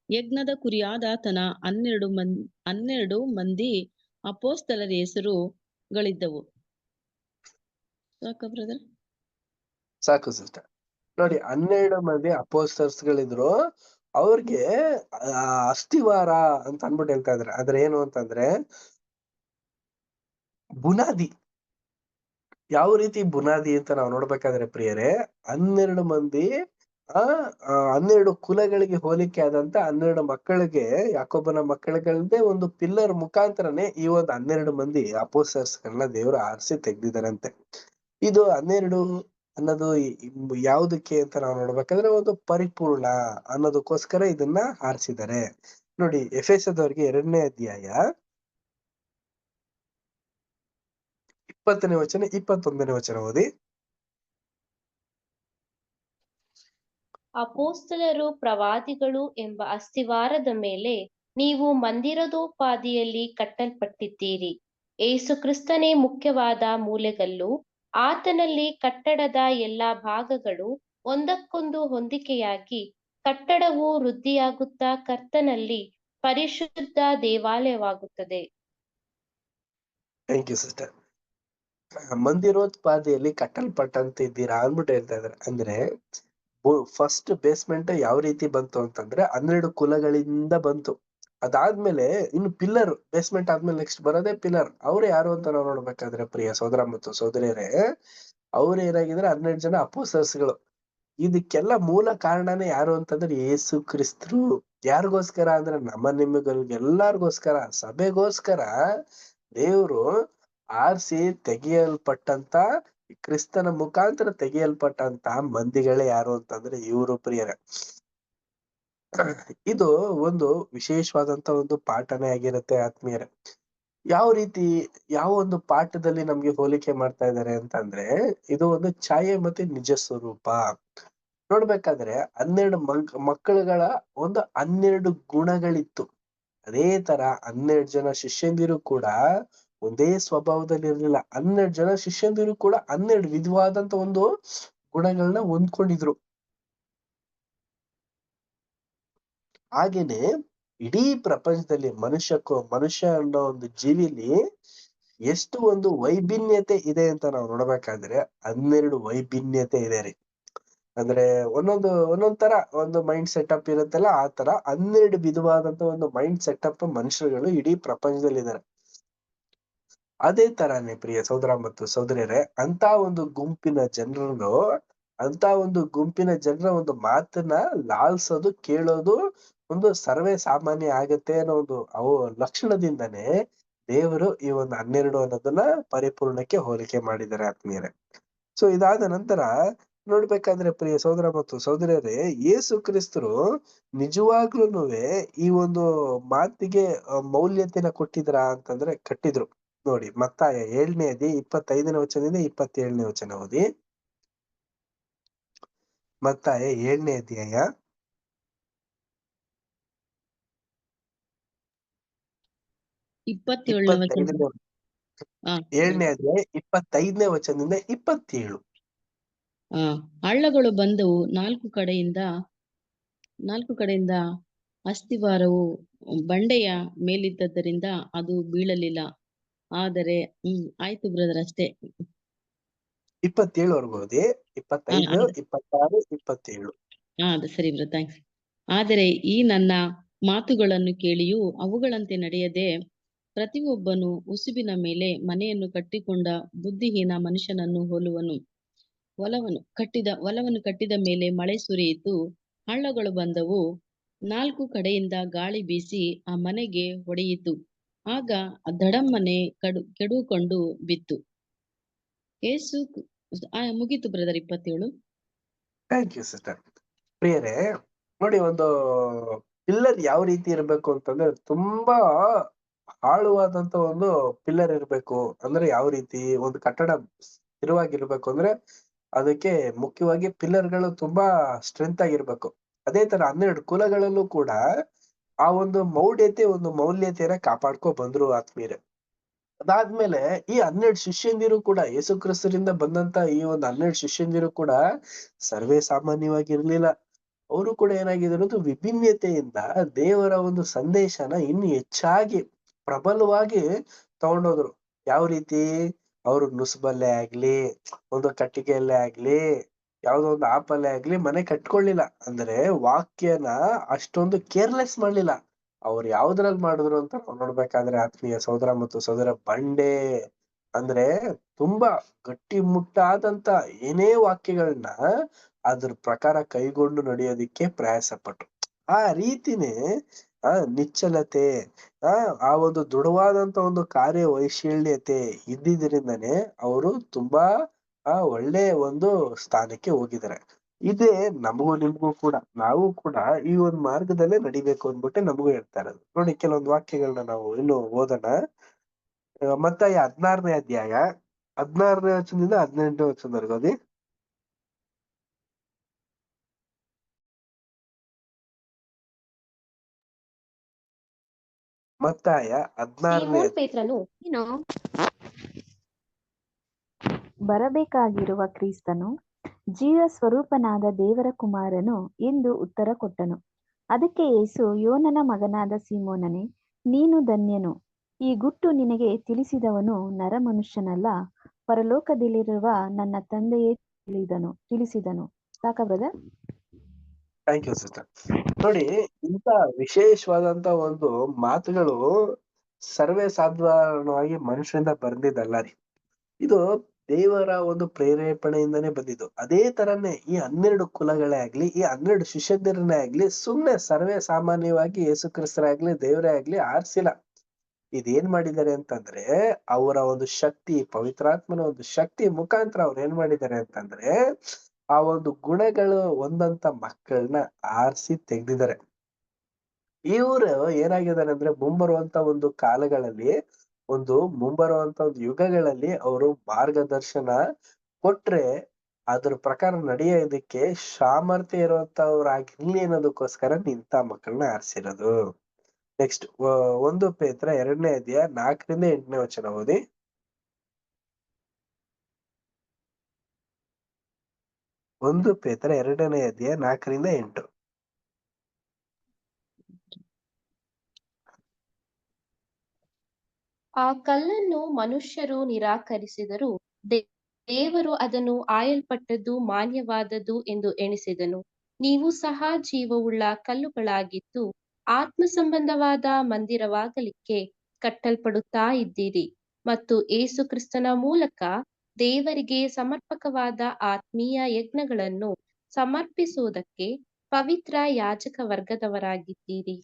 ಯಜ್ಞದ ಕುರಿಯಾದಾತನ 12 ಮಂದಿ ಅಪೊಸ್ತಲರ ಹೆಸರುಗಳಿದ್ದವು. ಸಾಕ ಬ್ರದರ್? ಸಾಕು ಸಿಸ್ಟರ್. ನೋಡಿ, 12 ಮಂದಿ ಅಪೊಸ್ತಲರುಗಳಿದ್ರು. ಅವ್ರಿಗೆ ಅಸ್ಥಿವಾರ ಅಂತ ಅನ್ಬಿಟ್ಟು ಹೇಳ್ತಾ ಇದಾರೆ. ಆದ್ರೆ ಏನು ಅಂತಂದ್ರೆ ಬುನಾದಿ. ಯಾವ ರೀತಿ ಬುನಾದಿ ಅಂತ ನಾವು ನೋಡ್ಬೇಕಾದ್ರೆ ಪ್ರಿಯರೇ, 12 ಮಂದಿ 12 ಕುಲಗಳಿಗೆ ಹೋಲಿಕೆ ಆದಂತ 12 ಮಕ್ಕಳಿಗೆ, ಯಾಕೋಬನ ಮಕ್ಕಳುಗಳದ್ದೇ ಒಂದು ಪಿಲ್ಲರ್ ಮುಖಾಂತರನೇ ಈ ಒಂದು 12 ಮಂದಿ ಅಪೊಸ್ತಲರುಗಳನ್ನ ದೇವರು ಆರಿಸಿ ತೆಗ್ದಿದಾರಂತೆ. ಇದು 12 ಅನ್ನೋದು ಯಾವುದಕ್ಕೆ ಅಂತ ನಾವು ನೋಡ್ಬೇಕಾದ್ರೆ ಒಂದು ಪರಿಪೂರ್ಣ ಅನ್ನೋದಕ್ಕೋಸ್ಕರ ಇದನ್ನ ಆರಿಸಿದ್ದಾರೆ. ನೋಡಿ, ಎಫೆಸದವರಿಗೆ 2ನೇ ಅಧ್ಯಾಯ 20ನೇ ವಚನ 21ನೇ ವಚನ ಓದಿ. ಅಪೊಸ್ತಲರು ಪ್ರವಾದಿಗಳು ಎಂಬ ಅಸ್ಥಿವಾರದ ಮೇಲೆ ನೀವು ಮಂದಿರದೋಪಾದಿಯಲ್ಲಿ ಕಟ್ಟಲ್ಪಟ್ಟಿದ್ದೀರಿ. ಯೇಸು ಕ್ರಿಸ್ತನೇ ಮುಖ್ಯವಾದ ಮೂಲೆಗಲ್ಲು. ಆತನಲ್ಲಿ ಕಟ್ಟಡದ ಎಲ್ಲಾ ಭಾಗಗಳು ಒಂದಕ್ಕೊಂದು ಹೊಂದಿಕೆಯಾಗಿ ಕಟ್ಟಡವು ವೃದ್ಧಿಯಾಗುತ್ತಾ ಕರ್ತನಲ್ಲಿ ಪರಿಶುದ್ಧ ದೇವಾಲಯವಾಗುತ್ತದೆ. Thank you sister. ಮಂದಿರೋತ್ಪಾದಿಯಲ್ಲಿ ಕಟ್ಟಲ್ಪಟ್ಟಂತಿದ್ದೀರಾ ಅಂದ್ಬಿಟ್ಟು ಹೇಳ್ತಾ ಇದಾರೆ. ಅಂದ್ರೆ ಫಸ್ಟ್ ಬೇಸ್ಮೆಂಟ್ ಯಾವ ರೀತಿ ಬಂತು ಅಂತಂದ್ರೆ 12 ಕುಲಗಳಿಂದ ಬಂತು. ಅದಾದ್ಮೇಲೆ ಇನ್ನು ಪಿಲ್ಲರ್, ಬೇಸ್ಮೆಂಟ್ ಆದ್ಮೇಲೆ ನೆಕ್ಸ್ಟ್ ಬರೋದೇ ಪಿಲ್ಲರ್. ಅವ್ರು ಯಾರು ಅಂತ ನಾವು ನೋಡ್ಬೇಕಾದ್ರೆ ಪ್ರಿಯ ಸಹೋದರ ಮತ್ತು ಸಹೋದರಿಯರೇ, ಅವ್ರು ಏನಾಗಿದ್ರೆ 12 ಜನ ಅಪೊಸ್ತಲರುಗಳು. ಇದಕ್ಕೆಲ್ಲ ಮೂಲ ಕಾರಣನೇ ಯಾರು ಅಂತಂದ್ರೆ ಯೇಸು ಕ್ರಿಸ್ತರು. ಯಾರಿಗೋಸ್ಕರ ಅಂದ್ರೆ ನಮ್ಮ ನಿಮಗೆಲ್ಲರಿಗೋಸ್ಕರ, ಸಭೆಗೋಸ್ಕರ ದೇವ್ರು ಆರಿಸಿ ತೆಗೆಯಲ್ಪಟ್ಟಂತ ಕ್ರಿಸ್ತನ ಮುಖಾಂತರ ತೆಗೆಯಲ್ಪಟ್ಟಂತ ಮಂದಿಗಳೇ ಯಾರು ಅಂತಂದ್ರೆ ಇವರು ಪ್ರಿಯರೇ. ಇದು ಒಂದು ವಿಶೇಷವಾದಂತ ಒಂದು ಪಾಠನೇ ಆಗಿರುತ್ತೆ ಆತ್ಮೀಯರೇ. ಯಾವ ರೀತಿ ಯಾವ ಒಂದು ಪಾಠದಲ್ಲಿ ನಮ್ಗೆ ಹೋಲಿಕೆ ಮಾಡ್ತಾ ಇದ್ದಾರೆ ಅಂತಂದ್ರೆ, ಇದು ಒಂದು ಛಾಯೆ ಮತ್ತೆ ನಿಜ ಸ್ವರೂಪ. ನೋಡ್ಬೇಕಾದ್ರೆ 12 ಮಕ್ಕಳುಗಳ ಒಂದು 12 ಗುಣಗಳಿತ್ತು. ಅದೇ ತರ 12 ಜನ ಶಿಷ್ಯಂದಿರು ಕೂಡ ಒಂದೇ ಸ್ವಭಾವದಲ್ಲಿ ಇರ್ಲಿಲ್ಲ. 12 ಜನ ಶಿಷ್ಯಂದಿರು ಕೂಡ 12 ವಿಧವಾದಂತ ಒಂದು ಗುಣಗಳನ್ನ ಹೊಂದ್ಕೊಂಡಿದ್ರು. ಹಾಗೇನೆ ಇಡೀ ಪ್ರಪಂಚದಲ್ಲಿ ಮನುಷ್ಯ ಅನ್ನೋ ಒಂದು ಜೀವಿಲಿ ಎಷ್ಟು ಒಂದು ವೈಭಿನ್ಯತೆ ಇದೆ ಅಂತ ನಾವು ನೋಡ್ಬೇಕಾದ್ರೆ 12 ವೈಭಿನ್ಯತೆ ಇದೆ ರೀ. ಅಂದ್ರೆ ಒಂದೊಂದ್ ತರ ಒಂದು ಮೈಂಡ್ ಸೆಟಪ್ ಇರುತ್ತಲ್ಲ, ಆ ತರ 12 ವಿಧವಾದಂತ ಒಂದು ಮೈಂಡ್ ಸೆಟಪ್ ಮನುಷ್ಯರುಗಳು ಇಡೀ ಪ್ರಪಂಚದಲ್ಲಿ ಇದಾರೆ. ಅದೇ ತರಾನೇ ಪ್ರಿಯ ಸಹೋದರ ಮತ್ತು ಸಹೋದರಿಯರೇ, ಅಂತ ಒಂದು ಗುಂಪಿನ ಜನರ ಒಂದು ಮಾತನ್ನ ಲಾಲ್ಸೋದು, ಕೇಳೋದು ಒಂದು ಸರ್ವೇ ಸಾಮಾನ್ಯ ಆಗತ್ತೆ ಅನ್ನೋ ಒಂದು ಲಕ್ಷಣದಿಂದನೇ ದೇವರು ಈ ಒಂದು 12 ಅನ್ನೋದನ್ನ ಪರಿಪೂರ್ಣಕ್ಕೆ ಹೋಲಿಕೆ ಮಾಡಿದ್ದಾರೆ ಆತ್ಮೀಯರೇ. ಸೊ ಇದಾದ ನಂತರ ನೋಡ್ಬೇಕಾದ್ರೆ ಪ್ರಿಯ ಸಹೋದರ ಮತ್ತು ಸಹೋದರಿಯರೇ, ಯೇಸು ಕ್ರಿಸ್ತರು ನಿಜವಾಗ್ಲೂನುವೆ ಈ ಒಂದು ಮಾತಿಗೆ ಮೌಲ್ಯತೆನ ಕೊಟ್ಟಿದ್ರ ಅಂತಂದ್ರೆ ಕಟ್ಟಿದ್ರು. ನೋಡಿ, ಮತ್ತಾಯ 7ನೇ ಅಧ್ಯಾಯ 25ನೇ ವಚನದಿಂದ 27ನೇ ವಚನ ಓದಿ. ಮತ್ತಾಯ 7ನೇ ಅಧ್ಯಾಯ 27ನೇ ವಚನ. 7ನೇ ಅಧ್ಯಾಯ 25ನೇ ವಚನದಿಂದ 27. ಹಳ್ಳಗಳು ಬಂದವು, ನಾಲ್ಕು ಕಡೆಯಿಂದ ಅಸ್ತಿವಾರವು ಬಂಡೆಯ ಮೇಲಿದ್ದದ್ದರಿಂದ ಅದು ಬೀಳಲಿಲ್ಲ. ಆದರೆ ಆಯ್ತು ಬ್ರದರ್, ಅಷ್ಟೇ. 27ವರೆಗೂ ಓದಿ. 25, 26, 27. ಅದು ಸರಿ ಬ್ರದರ್, ಥ್ಯಾಂಕ್ಸ್. ಆದರೆ ಈ ನನ್ನ ಮಾತುಗಳನ್ನು ಕೇಳಿಯೂ ಅವುಗಳಂತೆ ನಡೆಯದೆ ಪ್ರತಿಯೊಬ್ಬನು ಉಸುಬಿನ ಮೇಲೆ ಮನೆಯನ್ನು ಕಟ್ಟಿಕೊಂಡ ಬುದ್ಧಿಹೀನ ಮನುಷ್ಯನನ್ನು ಹೋಲುವನು. ಹೊಲವನ್ನು ಕಟ್ಟಿದ ಮೇಲೆ ಮಳೆ ಸುರಿಯಿತು, ಹಳ್ಳಗಳು ಬಂದವು, 4 ಕಡೆಯಿಂದ ಗಾಳಿ ಬೀಸಿ ಆ ಮನೆಗೆ ಹೊಡೆಯಿತು, ಆಗ ದಡಮ್ಮನೆ ಕೆಡುಕೊಂಡು ಬಿತ್ತು. ಏಸು ಮುಗೀತು ಬ್ರದರ್ 27. Thank you sister. ಪ್ರಿಯರೇ, ನೋಡಿ, ಒಂದು ಪಿಲ್ಲರ್ ಯಾವ ರೀತಿ ಇರ್ಬೇಕು ಅಂತಂದ್ರೆ ತುಂಬಾ ಆಳವಾದಂತ ಒಂದು ಪಿಲ್ಲರ್ ಇರ್ಬೇಕು. ಅಂದ್ರೆ ಯಾವ ರೀತಿ ಒಂದು ಕಟ್ಟಡ ಸ್ಥಿರವಾಗಿರ್ಬೇಕು ಅಂದ್ರೆ ಅದಕ್ಕೆ ಮುಖ್ಯವಾಗಿ ಪಿಲ್ಲರ್ಗಳು ತುಂಬಾ ಸ್ಟ್ರೆಂತ್ ಆಗಿರ್ಬೇಕು. ಅದೇ ತರ 12 ಕುಲಗಳಲ್ಲೂ ಕೂಡ ಆ ಒಂದು ಮೌಲ್ಯತೆಯನ್ನ ಕಾಪಾಡ್ಕೊ ಬಂದ್ರು ಆತ್ಮೀಯರೇ. ಅದಾದ್ಮೇಲೆ ಈ 12 ಶಿಷ್ಯಂದಿರು ಕೂಡ, ಯೇಸು ಕ್ರಿಸ್ತರಿಂದ ಬಂದಂತ ಈ ಒಂದು 12 ಶಿಷ್ಯಂದಿರು ಕೂಡ ಸರ್ವೇ ಸಾಮಾನ್ಯವಾಗಿರ್ಲಿಲ್ಲ. ಅವರು ಕೂಡ ಏನಾಗಿದ್ರು, ವಿಭಿನ್ನತೆಯಿಂದ ದೇವರ ಒಂದು ಸಂದೇಶನ ಇನ್ನು ಹೆಚ್ಚಾಗಿ ಪ್ರಬಲವಾಗಿ ತಗೊಂಡೋದ್ರು. ಯಾವ ರೀತಿ? ಅವರು ನುಸುಬಲ್ಲೇ ಆಗ್ಲಿ, ಒಂದು ಕಟ್ಟಿಗೆಯಲ್ಲೇ ಆಗ್ಲಿ, ಯಾವ್ದೋ ಒಂದು ಆಪಲ್ಲೇ ಆಗ್ಲಿ ಮನೆ ಕಟ್ಕೊಳ್ಳಿಲ್ಲ. ಅಂದ್ರೆ ವಾಕ್ಯನ ಅಷ್ಟೊಂದು ಕೇರ್ಲೆಸ್ ಮಾಡ್ಲಿಲ್ಲ. ಅವ್ರು ಯಾವ್ದ್ರಲ್ಲಿ ಮಾಡಿದ್ರು ಅಂತ ನೋಡ್ಬೇಕಾದ್ರೆ ಆತ್ಮೀಯ ಸಹೋದರ ಮತ್ತು ಸಹೋದರ, ಬಂಡೆ ಅಂದ್ರೆ ತುಂಬಾ ಗಟ್ಟಿ ಮುಟ್ಟಾದಂತ ಏನೇ ವಾಕ್ಯಗಳನ್ನ ಅದ್ರ ಪ್ರಕಾರ ಕೈಗೊಂಡು ನಡೆಯೋದಿಕ್ಕೆ ಪ್ರಯಾಸ ಪಟ್ರು. ಆ ರೀತಿನೇ ನಿಶ್ಚಲತೆ, ಆ ಒಂದು ದೃಢವಾದಂತ ಒಂದು ಕಾರ್ಯ ವೈಶಾಲ್ಯತೆ ಇದ್ದಿದ್ರಿಂದನೇ ಅವರು ತುಂಬಾ ಒಳ್ಳೆ ಒಂದು ಸ್ಥಾನಕ್ಕೆ ಹೋಗಿದ್ದಾರೆ. ಇದೇ ನಮಗೂ ನಿಮ್ಗೂ ಕೂಡ, ನಾವು ಕೂಡ ಈ ಒಂದು ಮಾರ್ಗದಲ್ಲೇ ನಡಿಬೇಕು ಅಂದ್ಬಿಟ್ಟು ನಮಗೂ ಹೇಳ್ತಾ ಇರೋದು. ನೋಡಿ, ಕೆಲವೊಂದು ವಾಕ್ಯಗಳನ್ನ ನಾವು ಇನ್ನು ಓದೋಣ. ಮತ್ತಾಯ 16ನೇ ಅಧ್ಯಾಯ 16ನೇ ವಚನದಿಂದ 18ನೇ ವಚನದವರೆಗೂ ಓದಿ. ಮತ್ತಾಯ 16ನೇ ಸೀಮೋನ್ ಪೇತ್ರನು, ಬರಬೇಕಾಗಿರುವ ಕ್ರಿಸ್ತನು ಜೀವ ಸ್ವರೂಪನಾದ ದೇವರ ಕುಮಾರನು ಎಂದು ಉತ್ತರ ಕೊಟ್ಟನು. ಅದಕ್ಕೆ ಯೇಸು, ಯೋನನ ಮಗನಾದ ಸೀಮೋನನೇ, ನೀನು ಧನ್ಯನು. ಈ ಗುಟ್ಟು ನಿನಗೆ ತಿಳಿಸಿದವನು ನರಮನುಷ್ಯನಲ್ಲ, ಪರಲೋಕದಲ್ಲಿರುವ ನನ್ನ ತಂದೆಯೇ ತಿಳಿಸಿದನು. ಸಾಕಾ ಬ್ರದರ್? Thank you sister. ನೋಡಿ, ಇಂತ ವಿಶೇಷವಾದಂತ ಒಂದು ಮಾತುಗಳು ಸರ್ವೇ ಸಾಧಾರಣವಾಗಿ ಮನುಷ್ಯರಿಂದ ಬಂದಿದ್ದಲ್ಲ ರೀ. ಇದು ದೇವರ ಒಂದು ಪ್ರೇರೇಪಣೆಯಿಂದನೇ ಬಂದಿದ್ದು. ಅದೇ ತರನೇ ಈ 12 ಕುಲಗಳೇ ಆಗ್ಲಿ, ಈ 12 ಶಿಷ್ಯಂದಿರನ್ನೇ ಆಗ್ಲಿ ಸುಮ್ನೆ ಸರ್ವೇ ಸಾಮಾನ್ಯವಾಗಿ ಯೇಸು ಕ್ರಿಸ್ತರೇ ಆಗ್ಲಿ, ದೇವರೇ ಆಗ್ಲಿ ಆರಿಸಿಲ್ಲ. ಇದೇನ್ ಮಾಡಿದ್ದಾರೆ ಅಂತಂದ್ರೆ ಅವರ ಒಂದು ಶಕ್ತಿ, ಪವಿತ್ರಾತ್ಮನ ಒಂದು ಶಕ್ತಿ ಮುಖಾಂತರ ಅವ್ರು ಏನ್ ಮಾಡಿದ್ದಾರೆ ಅಂತಂದ್ರೆ ಆ ಒಂದು ಗುಣಗಳು ಒಂದಂತ ಮಕ್ಕಳನ್ನ ಆರಿಸಿ ತೆಗ್ದಿದ್ದಾರೆ. ಇವ್ರು ಏನಾಗಿದ್ದಾರೆ ಅಂದ್ರೆ ಮುಂಬರುವಂತ ಒಂದು ಕಾಲಗಳಲ್ಲಿ, ಮುಂಬರುವಂತ ಒಂದು ಯುಗಗಳಲ್ಲಿ ಅವರು ಮಾರ್ಗದರ್ಶನ ಕೊಟ್ರೆ ಅದ್ರ ಪ್ರಕಾರ ನಡೆಯೋದಕ್ಕೆ ಸಾಮರ್ಥ್ಯ ಇರುವಂತವ್ರಾಗಿರ್ಲಿ ಅನ್ನೋದಕ್ಕೋಸ್ಕರ ಇಂಥ ಮಕ್ಕಳನ್ನ ಆರಿಸಿರೋದು. ನೆಕ್ಸ್ಟ್ 1 ಪೇತ್ರ 2ನೇ ಅಧ್ಯಾಯ 4ರಿಂದ 8ನೇ ವಚನ ಓದಿ. 1 ಪೇತ್ರ 2ನೇ ಅಧ್ಯಾಯ 4ರಿಂದ 8. ಆ ಕಲ್ಲನ್ನು ಮನುಷ್ಯರು ನಿರಾಕರಿಸಿದರು, ದೇವರು ಅದನ್ನು ಆಯಲ್ಪಟ್ಟದ್ದು ಮಾನ್ಯವಾದದ್ದು ಎಂದು ಎಣಿಸಿದನು. ನೀವು ಸಹ ಜೀವವುಳ್ಳ ಕಲ್ಲುಗಳಾಗಿದ್ದು ಆತ್ಮ ಸಂಬಂಧವಾದ ಮಂದಿರವಾಗಲಿಕ್ಕೆ ಕಟ್ಟಲ್ಪಡುತ್ತಾ ಇದ್ದೀರಿ ಮತ್ತು ಏಸು ಕ್ರಿಸ್ತನ ಮೂಲಕ ದೇವರಿಗೆ ಸಮರ್ಪಕವಾದ ಆತ್ಮೀಯ ಯಜ್ಞಗಳನ್ನು ಸಮರ್ಪಿಸುವುದಕ್ಕೆ ಪವಿತ್ರ ಯಾಜಕ ವರ್ಗದವರಾಗಿದ್ದೀರಿ.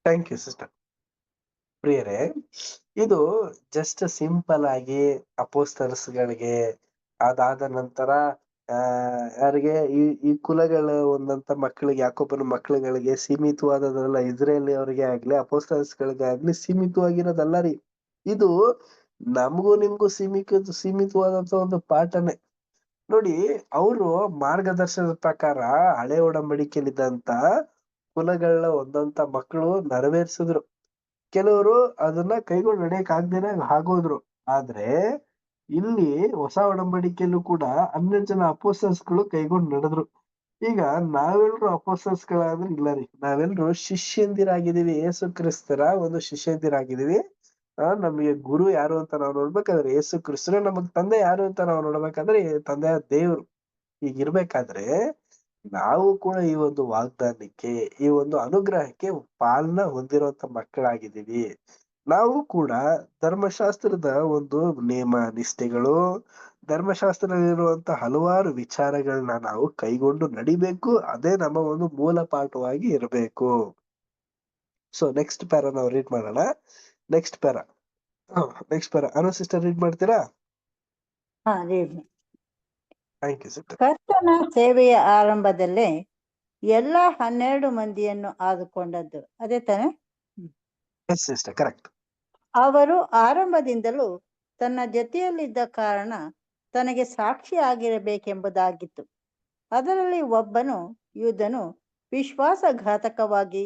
Thank you sister. ಪ್ರಿಯರೇ, ಇದು ಜಸ್ಟ್ ಸಿಂಪಲ್ ಆಗಿ ಅಪೋಸ್ತಲರ್ಸ್ಗಳಿಗೆ ಅದಾದ ನಂತರ ಯಾರಿಗೆ ಈ ಕುಲಗಳ ಒಂದಂತ ಮಕ್ಕಳಿಗೆ, ಯಾಕೋಬನ ಮಕ್ಕಳುಗಳಿಗೆ ಸೀಮಿತವಾದದಲ್ಲ. ಇಸ್ರೇಲ್ ಅವರಿಗೆ ಆಗ್ಲಿ ಅಪೋಸ್ತಲರ್ಸ್ಗಳಿಗೆ ಆಗ್ಲಿ ಸೀಮಿತವಾಗಿರೋದಲ್ಲ ರೀ. ಇದು ನಮಗೂ ನಿಮ್ಗೂ ಸೀಮಿತವಾದಂತ ಒಂದು ಪಾಠನೇ. ನೋಡಿ, ಅವರು ಮಾರ್ಗದರ್ಶನದ ಪ್ರಕಾರ ಹಳೆ ಒಡಂಬಡಿಕೆಯಲ್ಲಿದ್ದಂತ ಕುಲಗಳ ಒಂದಂತ ಮಕ್ಕಳು ನೆರವೇರಿಸಿದ್ರು. ಕೆಲವರು ಅದನ್ನ ಕೈಗೊಂಡು ನಡೆಯಕ್ ಆಗ್ದೇನೆ ಆಗೋದ್ರು. ಆದ್ರೆ ಇಲ್ಲಿ ಹೊಸ ಒಡಂಬಡಿಕೆಯಲ್ಲೂ ಕೂಡ 12 ಜನ ಅಪೋಸ್ತಲರ್ಸ್ಗಳು ಕೈಗೊಂಡು ನಡೆದ್ರು. ಈಗ ನಾವೆಲ್ರು ಅಪೋಸ್ತಲರ್ಸ್ಗಳಾದ್ರೆ ಇಲ್ಲ ರೀ, ನಾವೆಲ್ರು ಶಿಷ್ಯಂದಿರಾಗಿದ್ದೀವಿ. ಯೇಸು ಕ್ರಿಸ್ತರ ಒಂದು ಶಿಷ್ಯಂದಿರಾಗಿದ್ದೀವಿ. ನಮಗೆ ಗುರು ಯಾರು ಅಂತ ನಾವು ನೋಡ್ಬೇಕಾದ್ರೆ ಯೇಸು ಕ್ರಿಸ್ತರು, ನಮಗ್ ತಂದೆ ಯಾರು ಅಂತ ನಾವು ನೋಡ್ಬೇಕಾದ್ರೆ ತಂದೆಯ ದೇವ್ರು. ಹೀಗಿರ್ಬೇಕಾದ್ರೆ ನಾವು ಕೂಡ ಈ ಒಂದು ವಾಗ್ದಾನಕ್ಕೆ, ಈ ಒಂದು ಅನುಗ್ರಹಕ್ಕೆ ಪಾಲನ ಹೊಂದಿರುವಂತ ಮಕ್ಕಳಾಗಿದ್ದೀವಿ. ನಾವು ಕೂಡ ಧರ್ಮಶಾಸ್ತ್ರದ ಒಂದು ನೇಮ ನಿಷ್ಠೆಗಳು, ಧರ್ಮಶಾಸ್ತ್ರದಲ್ಲಿರುವಂತ ಹಲವಾರು ವಿಚಾರಗಳನ್ನ ನಾವು ಕೈಗೊಂಡು ನಡಿಬೇಕು. ಅದೇ ನಮ್ಮ ಒಂದು ಮೂಲ ಪಾಠವಾಗಿ ಇರಬೇಕು. ಸೊ ನೆಕ್ಸ್ಟ್ ಪ್ಯಾರ ನಾವು ರೀಡ್ ಮಾಡೋಣ. Next para Anu sister read ಮಾಡ್ತೀರಾ? Thank you sister. ಕರ್ತನ ಸೇವೆಯ ಆರಂಭದಲ್ಲೇ ಎಲ್ಲ 12 ಮಂದಿಯನ್ನು ಆದುಕೊಂಡದ್ದು ಅದೇ ತಾನೆ? Yes sister, correct. ಅವರು ಆರಂಭದಿಂದಲೂ ತನ್ನ ಜೊತೆಯಲ್ಲಿದ್ದ ಕಾರಣ ತನಗೆ ಸಾಕ್ಷಿ ಆಗಿರಬೇಕೆಂಬುದಾಗಿತ್ತು. ಅದರಲ್ಲಿ ಒಬ್ಬನು ಯೂದನು ವಿಶ್ವಾಸಘಾತಕವಾಗಿ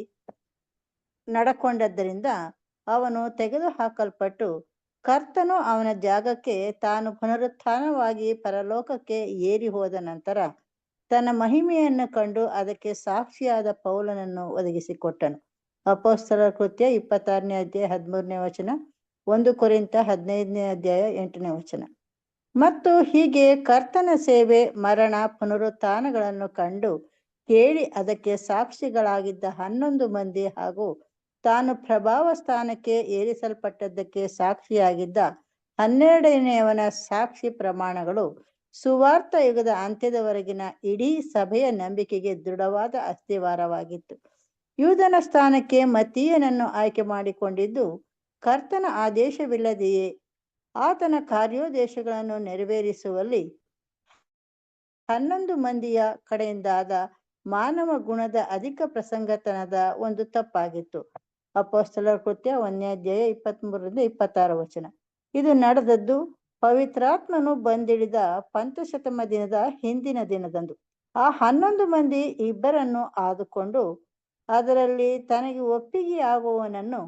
ನಡಕೊಂಡದ್ದರಿಂದ ಅವನು ತೆಗೆದುಹಾಕಲ್ಪಟ್ಟು ಕರ್ತನು ಅವನ ಜಾಗಕ್ಕೆ ತಾನು ಪುನರುತ್ಥಾನವಾಗಿ ಪರಲೋಕಕ್ಕೆ ಏರಿ ಹೋದ ನಂತರ ತನ್ನ ಮಹಿಮೆಯನ್ನು ಕಂಡು ಅದಕ್ಕೆ ಸಾಕ್ಷಿಯಾದ ಪೌಲನನ್ನು ಒದಗಿಸಿಕೊಟ್ಟನು. ಅಪೊಸ್ತಲರ ಕೃತ್ಯ 26ನೇ ಅಧ್ಯಾಯ 13ನೇ ವಚನ, 1 ಕೊರಿಂಥ 15ನೇ ಅಧ್ಯಾಯ 8ನೇ ವಚನ. ಮತ್ತು ಹೀಗೆ ಕರ್ತನ ಸೇವೆ, ಮರಣ, ಪುನರುತ್ಥಾನಗಳನ್ನು ಕಂಡು ಕೇಳಿ ಅದಕ್ಕೆ ಸಾಕ್ಷಿಗಳಾಗಿದ್ದ 11 ಮಂದಿ ಹಾಗೂ ತಾನು ಪ್ರಭಾವ ಸ್ಥಾನಕ್ಕೆ ಏರಿಸಲ್ಪಟ್ಟದ್ದಕ್ಕೆ ಸಾಕ್ಷಿಯಾಗಿದ್ದ 12ನೇಯವನ ಸಾಕ್ಷಿ ಪ್ರಮಾಣಗಳು ಸುವಾರ್ಥ ಯುಗದ ಅಂತ್ಯದವರೆಗಿನ ಇಡೀ ಸಭೆಯ ನಂಬಿಕೆಗೆ ದೃಢವಾದ ಅಸ್ತಿವಾರವಾಗಿತ್ತು. ಯೂದನ ಸ್ಥಾನಕ್ಕೆ ಮತ್ತೀಯನನ್ನು ಆಯ್ಕೆ ಮಾಡಿಕೊಂಡಿದ್ದು ಕರ್ತನ ಆದೇಶವಿಲ್ಲದೆಯೇ ಆತನ ಕಾರ್ಯೋದ್ದೇಶಗಳನ್ನು ನೆರವೇರಿಸುವಲ್ಲಿ 11 ಮಂದಿಯ ಕಡೆಯಿಂದಾದ ಮಾನವ ಗುಣದ ಅಧಿಕ ಪ್ರಸಂಗತನದ ಒಂದು ತಪ್ಪಾಗಿತ್ತು. ಅಪೊಸ್ತಲರ ಕೃತ್ಯ 1ನೇ ಅಧ್ಯಾಯ 23ರಿಂದ 26 ವಚನ. ಇದು ನಡೆದದ್ದು ಪವಿತ್ರಾತ್ಮನು ಬಂದಿಳಿದ ಪಂತಶತಮ ದಿನದ ಹಿಂದಿನ ದಿನದಂದು. ಆ 11 ಮಂದಿ ಇಬ್ಬರನ್ನು ಆದುಕೊಂಡು ಅದರಲ್ಲಿ ತನಗೆ ಒಪ್ಪಿಗೆಯಾಗುವವನನ್ನು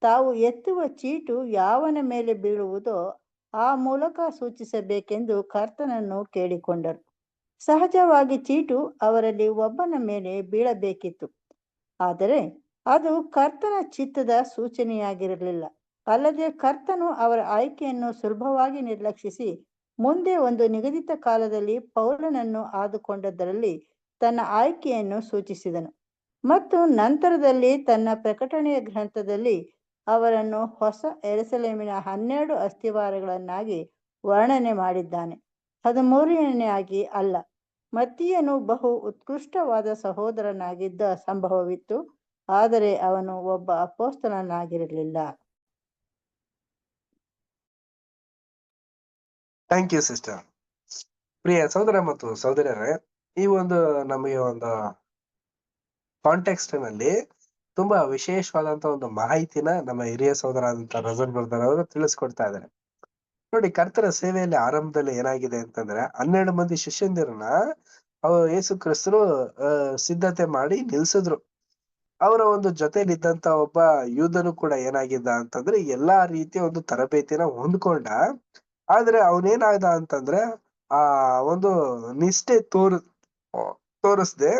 ತಾವು ಎತ್ತುವ ಚೀಟು ಯಾವನ ಮೇಲೆ ಬೀಳುವುದೋ ಆ ಮೂಲಕ ಸೂಚಿಸಬೇಕೆಂದು ಕರ್ತನನ್ನು ಕೇಳಿಕೊಂಡರು. ಸಹಜವಾಗಿ ಚೀಟು ಅವರಲ್ಲಿ ಒಬ್ಬನ ಮೇಲೆ ಬೀಳಬೇಕಿತ್ತು. ಆದರೆ ಅದು ಕರ್ತನ ಚಿತ್ತದ ಸೂಚನೆಯಾಗಿರಲಿಲ್ಲ. ಅಲ್ಲದೆ ಕರ್ತನು ಅವರ ಆಯ್ಕೆಯನ್ನು ಸುಲಭವಾಗಿ ನಿರ್ಲಕ್ಷಿಸಿ ಮುಂದೆ ಒಂದು ನಿಗದಿತ ಕಾಲದಲ್ಲಿ ಪೌಲನನ್ನು ಆದುಕೊಂಡದರಲ್ಲಿ ತನ್ನ ಆಯ್ಕೆಯನ್ನು ಸೂಚಿಸಿದನು ಮತ್ತು ನಂತರದಲ್ಲಿ ತನ್ನ ಪ್ರಕಟಣೆಯ ಗ್ರಂಥದಲ್ಲಿ ಅವರನ್ನು ಹೊಸ ಯೆರೂಸಲೇಮಿನ 12 ಅಸ್ತಿವಾರಗಳನ್ನಾಗಿ ವರ್ಣನೆ ಮಾಡಿದ್ದಾನೆ. 13ನೇಯಾಗಿ ಅಲ್ಲ. ಮತ್ತೀಯನು ಬಹು ಉತ್ಕೃಷ್ಟವಾದ ಸಹೋದರನಾಗಿದ್ದ ಸಂಭವವಿತ್ತು. ಆದರೆ ಅವನು ಒಬ್ಬ ಅಪೊಸ್ತಲನಾಗಿರಲಿಲ್ಲ. Thank you sister. ಪ್ರಿಯ ಸಹೋದರ ಮತ್ತು ಸಹೋದರರೇ, ಈ ಒಂದು ನಮಗೆ ಒಂದು ಕಾಂಟೆಕ್ಸ್ಟ್ ನಲ್ಲಿ ತುಂಬಾ ವಿಶೇಷವಾದಂತ ಒಂದು ಮಾಹಿತಿನ ನಮ್ಮ ಹಿರಿಯ ಸಹೋದರ ಆದಂತ ರಜನ್ ಬ್ರದರ್ ಅವರು ತಿಳಿಸ್ಕೊಡ್ತಾ ಇದ್ದಾರೆ. ನೋಡಿ, ಕರ್ತರ ಸೇವೆಯಲ್ಲಿ ಆರಂಭದಲ್ಲಿ ಏನಾಗಿದೆ ಅಂತಂದ್ರೆ 12 ಮಂದಿ ಶಿಷ್ಯಂದಿರನ್ನ ಯೇಸು ಕ್ರಿಸ್ತರು ಸಿದ್ಧತೆ ಮಾಡಿ ನಿಲ್ಸಿದ್ರು. ಅವರ ಒಂದು ಜೊತೆಲಿ ಇದ್ದಂತ ಒಬ್ಬ ಯೂದನು ಕೂಡ ಏನಾಗಿದ್ದ ಅಂತಂದ್ರೆ ಎಲ್ಲಾ ರೀತಿಯ ಒಂದು ತರಬೇತಿನ ಹೊಂದ್ಕೊಂಡ. ಆದ್ರೆ ಅವನೇನಾದ ಅಂತಂದ್ರೆ ಆ ಒಂದು ನಿಷ್ಠೆ ತೋರಿಸ್ದೆ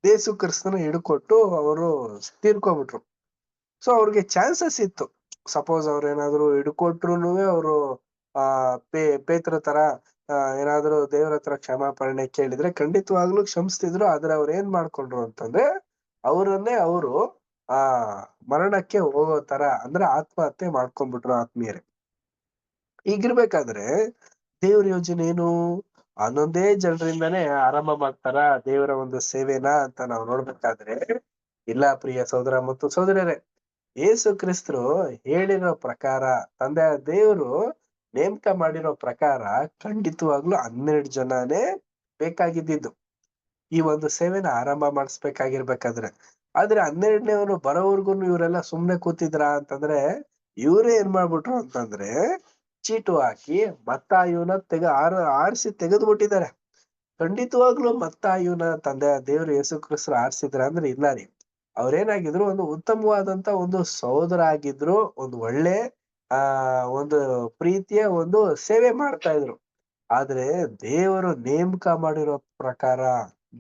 ಯೇಸು ಕ್ರಿಸ್ತನ ಹಿಡ್ಕೊಟ್ಟು ಅವರು ತೀರ್ಕೊಬಿಟ್ರು. ಸೊ ಅವ್ರಿಗೆ ಚಾನ್ಸಸ್ ಇತ್ತು. ಸಪೋಸ್ ಅವ್ರ ಏನಾದ್ರು ಹಿಡ್ಕೊಟ್ರುನುವೆ ಅವರು ಪೇತ್ರ ತರ ಏನಾದ್ರು ದೇವ್ರ ಹತ್ರ ಕ್ಷಮಾಪಣೆ ಕೇಳಿದ್ರೆ ಖಂಡಿತವಾಗ್ಲೂ ಕ್ಷಮಿಸ್ತಿದ್ರು. ಆದ್ರೆ ಅವ್ರ ಏನ್ ಮಾಡ್ಕೊಂಡ್ರು ಅಂತಂದ್ರೆ ಅವರನ್ನೇ ಅವರು ಮರಣಕ್ಕೆ ಹೋಗೋ ತರ ಅಂದ್ರೆ ಆತ್ಮಹತ್ಯೆ ಮಾಡ್ಕೊಂಡ್ಬಿಟ್ರು ಆತ್ಮೀಯರೇ. ಈಗಿರ್ಬೇಕಾದ್ರೆ ದೇವ್ರ ಯೋಜನೆ ಏನು? 11 ಜನರಿಂದಾನೇ ಆರಂಭ ಮಾಡ್ತಾರ ದೇವರ ಒಂದು ಸೇವೆನ ಅಂತ ನಾವು ನೋಡ್ಬೇಕಾದ್ರೆ, ಇಲ್ಲ ಪ್ರಿಯ ಸಹೋದರ ಮತ್ತು ಸಹೋದರರೇ, ಯೇಸು ಕ್ರಿಸ್ತರು ಹೇಳಿರೋ ಪ್ರಕಾರ, ತಂದೆ ದೇವರು ನೇಮಕ ಮಾಡಿರೋ ಪ್ರಕಾರ ಖಂಡಿತವಾಗ್ಲೂ 12 ಜನನೇ ಬೇಕಾಗಿದ್ದು ಈ ಒಂದು ಸೇವೆನ ಆರಂಭ ಮಾಡಿಸ್ಬೇಕಾಗಿರ್ಬೇಕಾದ್ರೆ. ಆದ್ರೆ 12ನೇವನು ಬರೋವರ್ಗು ಇವರೆಲ್ಲ ಸುಮ್ನೆ ಕೂತಿದ್ರ ಅಂತಂದ್ರೆ ಇವ್ರೇ ಏನ್ ಮಾಡ್ಬಿಟ್ರು ಅಂತಂದ್ರೆ ಚೀಟು ಹಾಕಿ ಮತ್ತಾಯುನ ಆರಿಸಿ ತೆಗೆದ್ಬಿಟ್ಟಿದ್ದಾರೆ. ಖಂಡಿತವಾಗ್ಲೂ ಮತ್ತಾಯುನ ತಂದೆ ದೇವ್ರು ಯೇಸು ಕ್ರಿಸ್ತರು ಆರಿಸಿದ್ರ ಅಂದ್ರೆ ಇಲ್ಲ ರೀ. ಅವ್ರೇನಾಗಿದ್ರು ಒಂದು ಉತ್ತಮವಾದಂತ ಒಂದು ಸಹೋದರ ಆಗಿದ್ರು, ಒಂದು ಒಳ್ಳೆ ಒಂದು ಪ್ರೀತಿಯ ಒಂದು ಸೇವೆ ಮಾಡ್ತಾ ಇದ್ರು. ಆದ್ರೆ ದೇವರು ನೇಮಕ ಮಾಡಿರೋ ಪ್ರಕಾರ,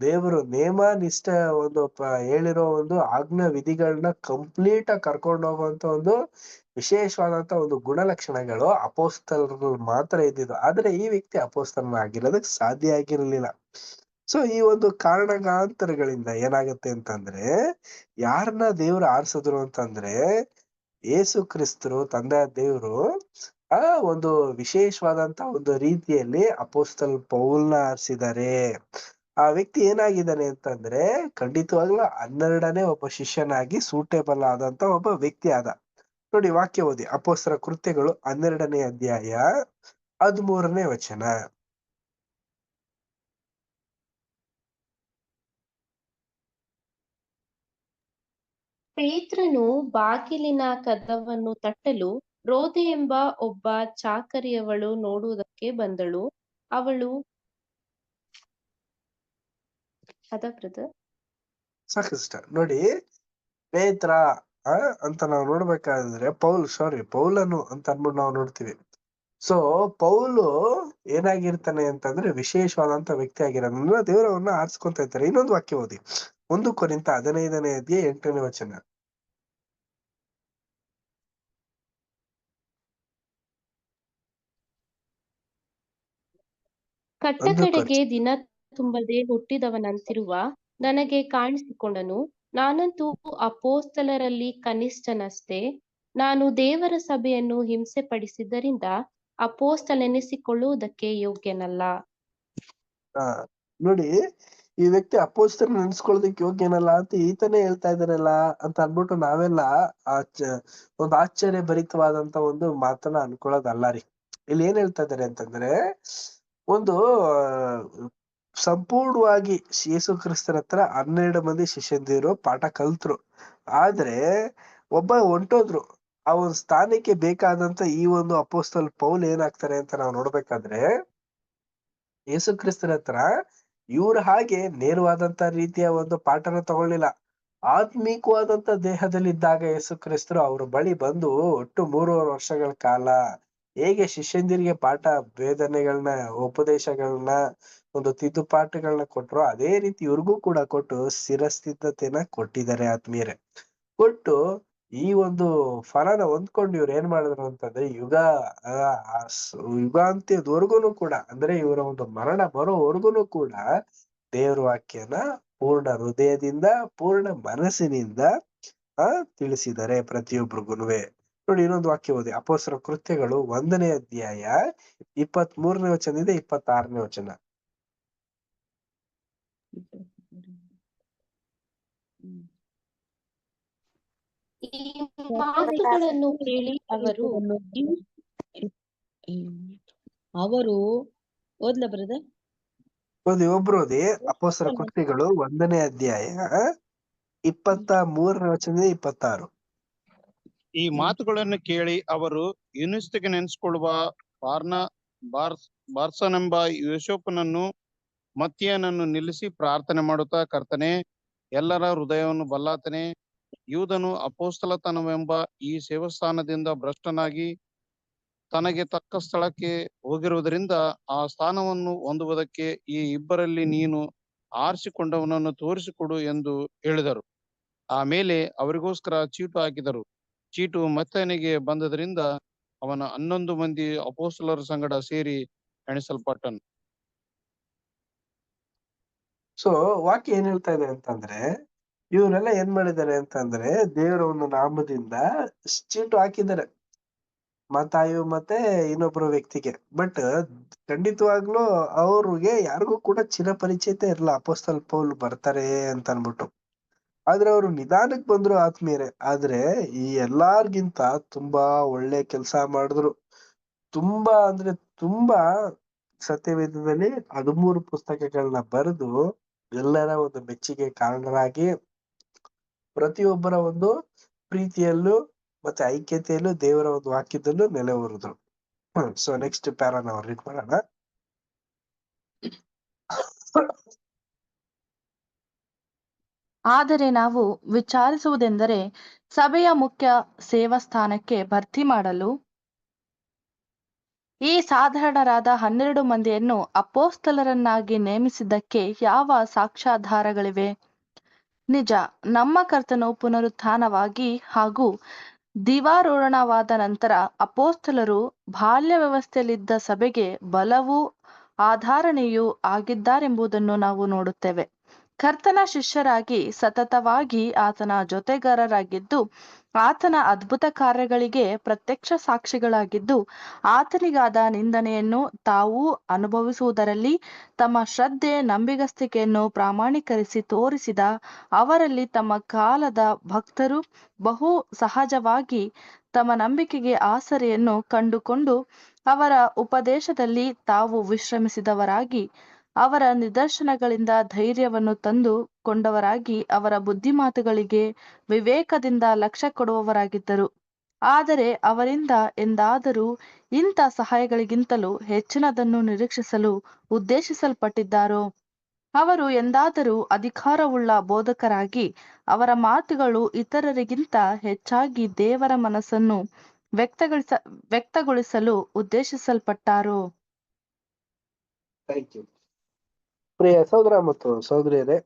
ದೇವರು ನೇಮ ನಿಷ್ಠ ಒಂದು ಹೇಳಿರೋ ಒಂದು ಆಜ್ಞಾ ವಿಧಿಗಳನ್ನ ಕಂಪ್ಲೀಟ್ ಆಗಿ ಕರ್ಕೊಂಡು ಹೋಗುವಂತ ಒಂದು ವಿಶೇಷವಾದಂತ ಒಂದು ಗುಣಲಕ್ಷಣಗಳು ಅಪೊಸ್ತಲರು ಮಾತ್ರ ಇದ್ದಿದ್ದು. ಆದ್ರೆ ಈ ವ್ಯಕ್ತಿ ಅಪೊಸ್ತಲನ ಆಗಿರೋದಕ್ಕೆ ಸಾಧ್ಯ ಆಗಿರ್ಲಿಲ್ಲ. ಸೊ ಈ ಒಂದು ಕಾರಣಾಂತರಗಳಿಂದ ಏನಾಗುತ್ತೆ ಅಂತಂದ್ರೆ ಯಾರನ್ನ ದೇವ್ರು ಆರಿಸಿದ್ರು ಅಂತಂದ್ರೆ ಯೇಸು ಕ್ರಿಸ್ತರು ತಂದೆ ದೇವ್ರು ಒಂದು ವಿಶೇಷವಾದಂತ ಒಂದು ರೀತಿಯಲ್ಲಿ ಅಪೊಸ್ತಲ ಪೌಲ್ನ ಆರಿಸಿದ್ದಾರೆ. ಆ ವ್ಯಕ್ತಿ ಏನಾಗಿದ್ದಾನೆ ಅಂತಂದ್ರೆ ಖಂಡಿತವಾಗ್ಲೂ 12ನೇ ಒಬ್ಬ ಶಿಷ್ಯನಾಗಿ ಸೂಟೇಬಲ್ ಆದಂತ ಒಬ್ಬ ವ್ಯಕ್ತಿ ಆದ. ನೋಡಿ, ವಾಕ್ಯ ಓದಿ, ಅಪೊಸ್ತಲ ಕೃತ್ಯಗಳು 12ನೇ ಅಧ್ಯಾಯ 13ನೇ ವಚನ. ಪೇತ್ರನು ಬಾಗಿಲಿನ ಕದವನ್ನು ತಟ್ಟಲು ರೋದೆ ಎಂಬ ಒಬ್ಬ ಚಾಕರಿಯವಳು ನೋಡುವುದಕ್ಕೆ ಬಂದಳು. ಅವಳು ಸಾಕಿಷ್ಟ ನೋಡಿ, ಪೇತ್ರ ಅಂತ ನಾವು ನೋಡ್ಬೇಕಾದ್ರೆ ಪೌಲನು ಅಂತ ಅಂದ್ಬಿಟ್ಟು ನಾವು ನೋಡ್ತೀವಿ. ಸೊ ಪೌಲು ಏನಾಗಿರ್ತಾನೆ ಅಂತಂದ್ರೆ ವಿಶೇಷವಾದಂತ ವ್ಯಕ್ತಿ ಆಗಿರೋದ್ರಿಂದ ದೇವರವನ್ನ ಆರಿಸ್ಕೊಂತ ಇರ್ತಾರೆ. ಇನ್ನೊಂದು ವಾಕ್ಯ ಓದಿ, 1 ಕೊರಿಂಥ 15ನೇ ಅಧ್ಯಾಯ 8ನೇ ವಚನ. ಕಟ್ಟಕಡೆಗೆ ದಿನ ತುಂಬದೆ ಹುಟ್ಟಿದವನಂತಿರುವ ನನಗೆ ಕಾಣಿಸಿಕೊಂಡನು. ನಾನಂತೂ ಅಪೊಸ್ತಲರಲ್ಲಿ ಕನಿಷ್ಠನಷ್ಟೇ. ನಾನು ದೇವರ ಸಭೆಯನ್ನು ಹಿಂಸೆಪಡಿಸಿದ್ದರಿಂದ ಅಪೊಸ್ತಲೆನಿಸಿಕೊಳ್ಳುವುದಕ್ಕೆ ಯೋಗ್ಯನಲ್ಲ. ನೋಡಿ, ಈ ವ್ಯಕ್ತಿ ಅಪೊಸ್ತಲ ನೆನ್ಸ್ಕೊಳ್ಳೋದಕ್ಕೆ ಯೋಗ್ಯನಲ್ಲ ಅಂತ ಈತನೇ ಹೇಳ್ತಾ ಇದಾರಲ್ಲ ಅಂತ ಅನ್ಬಿಟ್ಟು ನಾವೆಲ್ಲ ಒಂದು ಆಶ್ಚರ್ಯ ಭರಿತವಾದಂತ ಒಂದು ಮಾತನ್ನ ಅನ್ಕೊಳ್ಳೋದಲ್ಲ ರೀ. ಇಲ್ಲಿ ಏನ್ ಹೇಳ್ತಾ ಇದಾರೆ ಅಂತಂದ್ರೆ ಒಂದು ಸಂಪೂರ್ಣವಾಗಿ ಯೇಸು ಕ್ರಿಸ್ತನ ಹತ್ರ 12 ಮಂದಿ ಶಿಷ್ಯಂದಿರು ಪಾಠ ಕಲ್ತ್ರು. ಆದ್ರೆ ಒಬ್ಬ ಹೊಂಟೋದ್ರು. ಆ ಒಂದು ಸ್ಥಾನಕ್ಕೆ ಬೇಕಾದಂತ ಈ ಒಂದು ಅಪೊಸ್ತಲ ಪೌಲ್ ಏನಾಗ್ತಾರೆ ಅಂತ ನಾವು ನೋಡ್ಬೇಕಾದ್ರೆ ಯೇಸು ಕ್ರಿಸ್ತನ ಹತ್ರ ಇವ್ರ ಹಾಗೆ ನೇರವಾದಂತ ರೀತಿಯ ಒಂದು ಪಾಠನ ತಗೊಳ್ಳಿಲ್ಲ. ಆತ್ಮೀಕವಾದಂತ ದೇಹದಲ್ಲಿದ್ದಾಗ ಯೇಸು ಕ್ರಿಸ್ತರು ಅವ್ರ ಬಳಿ ಬಂದು ಒಟ್ಟು 3.5 ವರ್ಷಗಳ ಕಾಲ ಹೇಗೆ ಶಿಷ್ಯಂದಿರಿಗೆ ಪಾಠ ವೇದನೆಗಳನ್ನ ಉಪದೇಶಗಳನ್ನ ಒಂದು ತಿದ್ದುಪಾಠಗಳನ್ನ ಕೊಟ್ರು, ಅದೇ ರೀತಿ ಇವ್ರಿಗೂ ಕೂಡ ಕೊಟ್ಟು ಸ್ಥಿರಸ್ಥಿತತೆನ ಕೊಟ್ಟಿದ್ದಾರೆ ಆತ್ಮೀಯರೇ. ಕೊಟ್ಟು ಈ ಒಂದು ಫಲನ ಹೊಂದ್ಕೊಂಡು ಇವ್ರು ಏನ್ ಮಾಡಿದ್ರು ಅಂತಂದ್ರೆ ಯುಗಾಂತ್ಯದವರ್ಗುನು ಕೂಡ ಅಂದ್ರೆ ಇವರ ಒಂದು ಮರಣ ಬರೋವರ್ಗುನು ಕೂಡ ದೇವ್ರ ವಾಕ್ಯನ ಪೂರ್ಣ ಹೃದಯದಿಂದ ಪೂರ್ಣ ಮನಸ್ಸಿನಿಂದ ತಿಳಿಸಿದ್ದಾರೆ ಪ್ರತಿಯೊಬ್ಬರಿಗೂನುವೆ. ನೋಡಿ, ಇನ್ನೊಂದು ವಾಕ್ಯ ಓದಿ, ಅಪೊಸ್ತಲ ಕೃತ್ಯಗಳು 1ನೇ ಅಧ್ಯಾಯ 23ನೇ ವಚನದಿಂದ 26ನೇ ವಚನ. ಈ ಮಾತುಗಳನ್ನು ಕೇಳಿ ಅವರು ಅವರು ಓದ್ಲ ಬ್ರದರ್ ಓದಿ ಅಪೊಸ್ತಲ ಕೃತ್ಯಗಳು 1ನೇ ಅಧ್ಯಾಯ 23ನೇ 26. ಈ ಮಾತುಗಳನ್ನು ಕೇಳಿ ಅವರು ಯುನಿಸ್ತಿಗೆ ನೆನೆಸಿಕೊಳ್ಳುವ ಬಾರ್ಸನೆಂಬ ಯೋಸೇಫನನ್ನು ಮತ್ತಿಯನನ್ನು ನಿಲ್ಲಿಸಿ ಪ್ರಾರ್ಥನೆ ಮಾಡುತ್ತಾ, ಕರ್ತನೇ, ಎಲ್ಲರ ಹೃದಯವನ್ನು ಬಲ್ಲಾತನೇ, ಯೂದನು ಅಪೊಸ್ತಲತನವೆಂಬ ಈ ಸೇವಸ್ಥಾನದಿಂದ ಭ್ರಷ್ಟನಾಗಿ ತನಗೆ ತಕ್ಕ ಸ್ಥಳಕ್ಕೆ ಹೋಗಿರುವುದರಿಂದ ಆ ಸ್ಥಾನವನ್ನು ಹೊಂದುವುದಕ್ಕೆ ಈ ಇಬ್ಬರಲ್ಲಿ ನೀನು ಆರಿಸಿಕೊಂಡವನನ್ನು ತೋರಿಸಿಕೊಡು ಎಂದು ಹೇಳಿದರು. ಆಮೇಲೆ ಅವರಿಗೋಸ್ಕರ ಚೀಟು ಹಾಕಿದರು. ಚೀಟು ಮತ್ತನಿಗೆ ಬಂದದರಿಂದ ಅವನ 11 ಮಂದಿ ಅಪೊಸ್ತಲರ ಸಂಗಡ ಸೇರಿ ಎಣಿಸಲ್ಪಟ್ಟನು. ಸೊ ವಾಕ್ಯ ಏನ್ ಹೇಳ್ತಾ ಇದೆ ಅಂತಂದ್ರೆ, ಇವರೆಲ್ಲ ಏನ್ ಮಾಡಿದ್ದಾರೆ ಅಂತಂದ್ರೆ ದೇವರ ಒಂದು ನಾಮದಿಂದ ಚೀಟು ಹಾಕಿದ್ದಾರೆ ಮತ್ತಾಯು ಮತ್ತೆ ಇನ್ನೊಬ್ಬರು ವ್ಯಕ್ತಿಗೆ. ಬಟ್ ಖಂಡಿತವಾಗ್ಲೂ ಅವ್ರಿಗೆ ಯಾರಿಗೂ ಕೂಡ ಚಿರಪರಿಚಿತ ಇರಲ್ಲ ಅಪೊಸ್ತಲ ಪೌಲ್ ಬರ್ತಾರೆ ಅಂತ ಅನ್ಬಿಟ್ಟು. ಆದ್ರೆ ಅವರು ನಿಧಾನಕ್ಕೆ ಬಂದ್ರು ಆತ್ಮೀಯರೇ. ಆದ್ರೆ ಈ ಎಲ್ಲಾರ್ಗಿಂತ ತುಂಬಾ ಒಳ್ಳೆ ಕೆಲಸ ಮಾಡಿದ್ರು. ತುಂಬಾ ಅಂದ್ರೆ ತುಂಬಾ ಸತ್ಯವೇದದಲ್ಲಿ 13 ಪುಸ್ತಕಗಳನ್ನ ಬರೆದು ಎಲ್ಲರ ಒಂದು ಮೆಚ್ಚುಗೆ ಕಾರಣರಾಗಿ ಪ್ರತಿಯೊಬ್ಬರ ಒಂದು ಪ್ರೀತಿಯಲ್ಲೂ ಮತ್ತೆ ಐಕ್ಯತೆಯಲ್ಲೂ ದೇವರ ಒಂದು ವಾಕ್ಯದಲ್ಲೂ ನೆಲೆ ಊರಿದ್ರು. ಸೊ ನೆಕ್ಸ್ಟ್ ಪ್ಯಾರಾ ನಾವು ರೀಡ್ ಮಾಡೋಣ. ಆದರೆ ನಾವು ವಿಚಾರಿಸುವುದೆಂದರೆ, ಸಭೆಯ ಮುಖ್ಯ ಸೇವಾ ಸ್ಥಾನಕ್ಕೆ ಭರ್ತಿ ಮಾಡಲು ಈ ಸಾಧಾರಣರಾದ 12 ಮಂದಿಯನ್ನು ಅಪೊಸ್ತಲರನ್ನಾಗಿ ನೇಮಿಸಿದ್ದಕ್ಕೆ ಯಾವ ಸಾಕ್ಷ್ಯಾಧಾರಗಳಿವೆ? ನಿಜ, ನಮ್ಮ ಕರ್ತನು ಪುನರುತ್ಥಾನವಾಗಿ ಹಾಗೂ ದಿವಾರೋಹಣವಾದ ನಂತರ ಅಪೊಸ್ತಲರು ಬಾಲ್ಯ ವ್ಯವಸ್ಥೆಯಲ್ಲಿದ್ದ ಸಭೆಗೆ ಬಲವೂ ಆಧಾರಣೆಯೂ ಆಗಿದ್ದಾರೆಂಬುದನ್ನು ನಾವು ನೋಡುತ್ತೇವೆ. ಕರ್ತನ ಶಿಷ್ಯರಾಗಿ ಸತತವಾಗಿ ಆತನ ಜೊತೆಗಾರರಾಗಿದ್ದು, ಆತನ ಅದ್ಭುತ ಕಾರ್ಯಗಳಿಗೆ ಪ್ರತ್ಯಕ್ಷ ಸಾಕ್ಷಿಗಳಾಗಿದ್ದು, ಆತನಿಗಾದ ನಿಂದನೆಯನ್ನು ತಾವೂ ಅನುಭವಿಸುವುದರಲ್ಲಿ ತಮ್ಮ ಶ್ರದ್ಧೆ ನಂಬಿಗಸ್ತಿಕೆಯನ್ನು ಪ್ರಾಮಾಣೀಕರಿಸಿ ತೋರಿಸಿದ ಅವರಲ್ಲಿ ತಮ್ಮ ಕಾಲದ ಭಕ್ತರು ಬಹು ಸಹಜವಾಗಿ ತಮ್ಮ ನಂಬಿಕೆಗೆ ಆಸರೆಯನ್ನು ಕಂಡುಕೊಂಡು ಅವರ ಉಪದೇಶದಲ್ಲಿ ತಾವು ವಿಶ್ರಮಿಸಿದವರಾಗಿ, ಅವರ ನಿದರ್ಶನಗಳಿಂದ ಧೈರ್ಯವನ್ನು ತಂದು ಕೊಂಡವರಾಗಿ, ಅವರ ಬುದ್ಧಿಮಾತುಗಳಿಗೆ ವಿವೇಕದಿಂದ ಲಕ್ಷ್ಯ ಕೊಡುವವರಾಗಿದ್ದರು. ಆದರೆ ಅವರಿಂದ ಎಂದಾದರೂ ಇಂಥ ಸಹಾಯಗಳಿಗಿಂತಲೂ ಹೆಚ್ಚಿನದನ್ನು ನಿರೀಕ್ಷಿಸಲು ಉದ್ದೇಶಿಸಲ್ಪಟ್ಟಿದ್ದಾರೋ? ಅವರು ಎಂದಾದರೂ ಅಧಿಕಾರವುಳ್ಳ ಬೋಧಕರಾಗಿ ಅವರ ಮಾತುಗಳು ಇತರರಿಗಿಂತ ಹೆಚ್ಚಾಗಿ ದೇವರ ಮನಸ್ಸನ್ನು ವ್ಯಕ್ತಗೊಳಿಸಲು ಉದ್ದೇಶಿಸಲ್ಪಟ್ಟಾರೋ? Thank you. ಪ್ರಿಯ ಸಹೋದರ ಮತ್ತು ಸಹೋದರಿಯರೇ,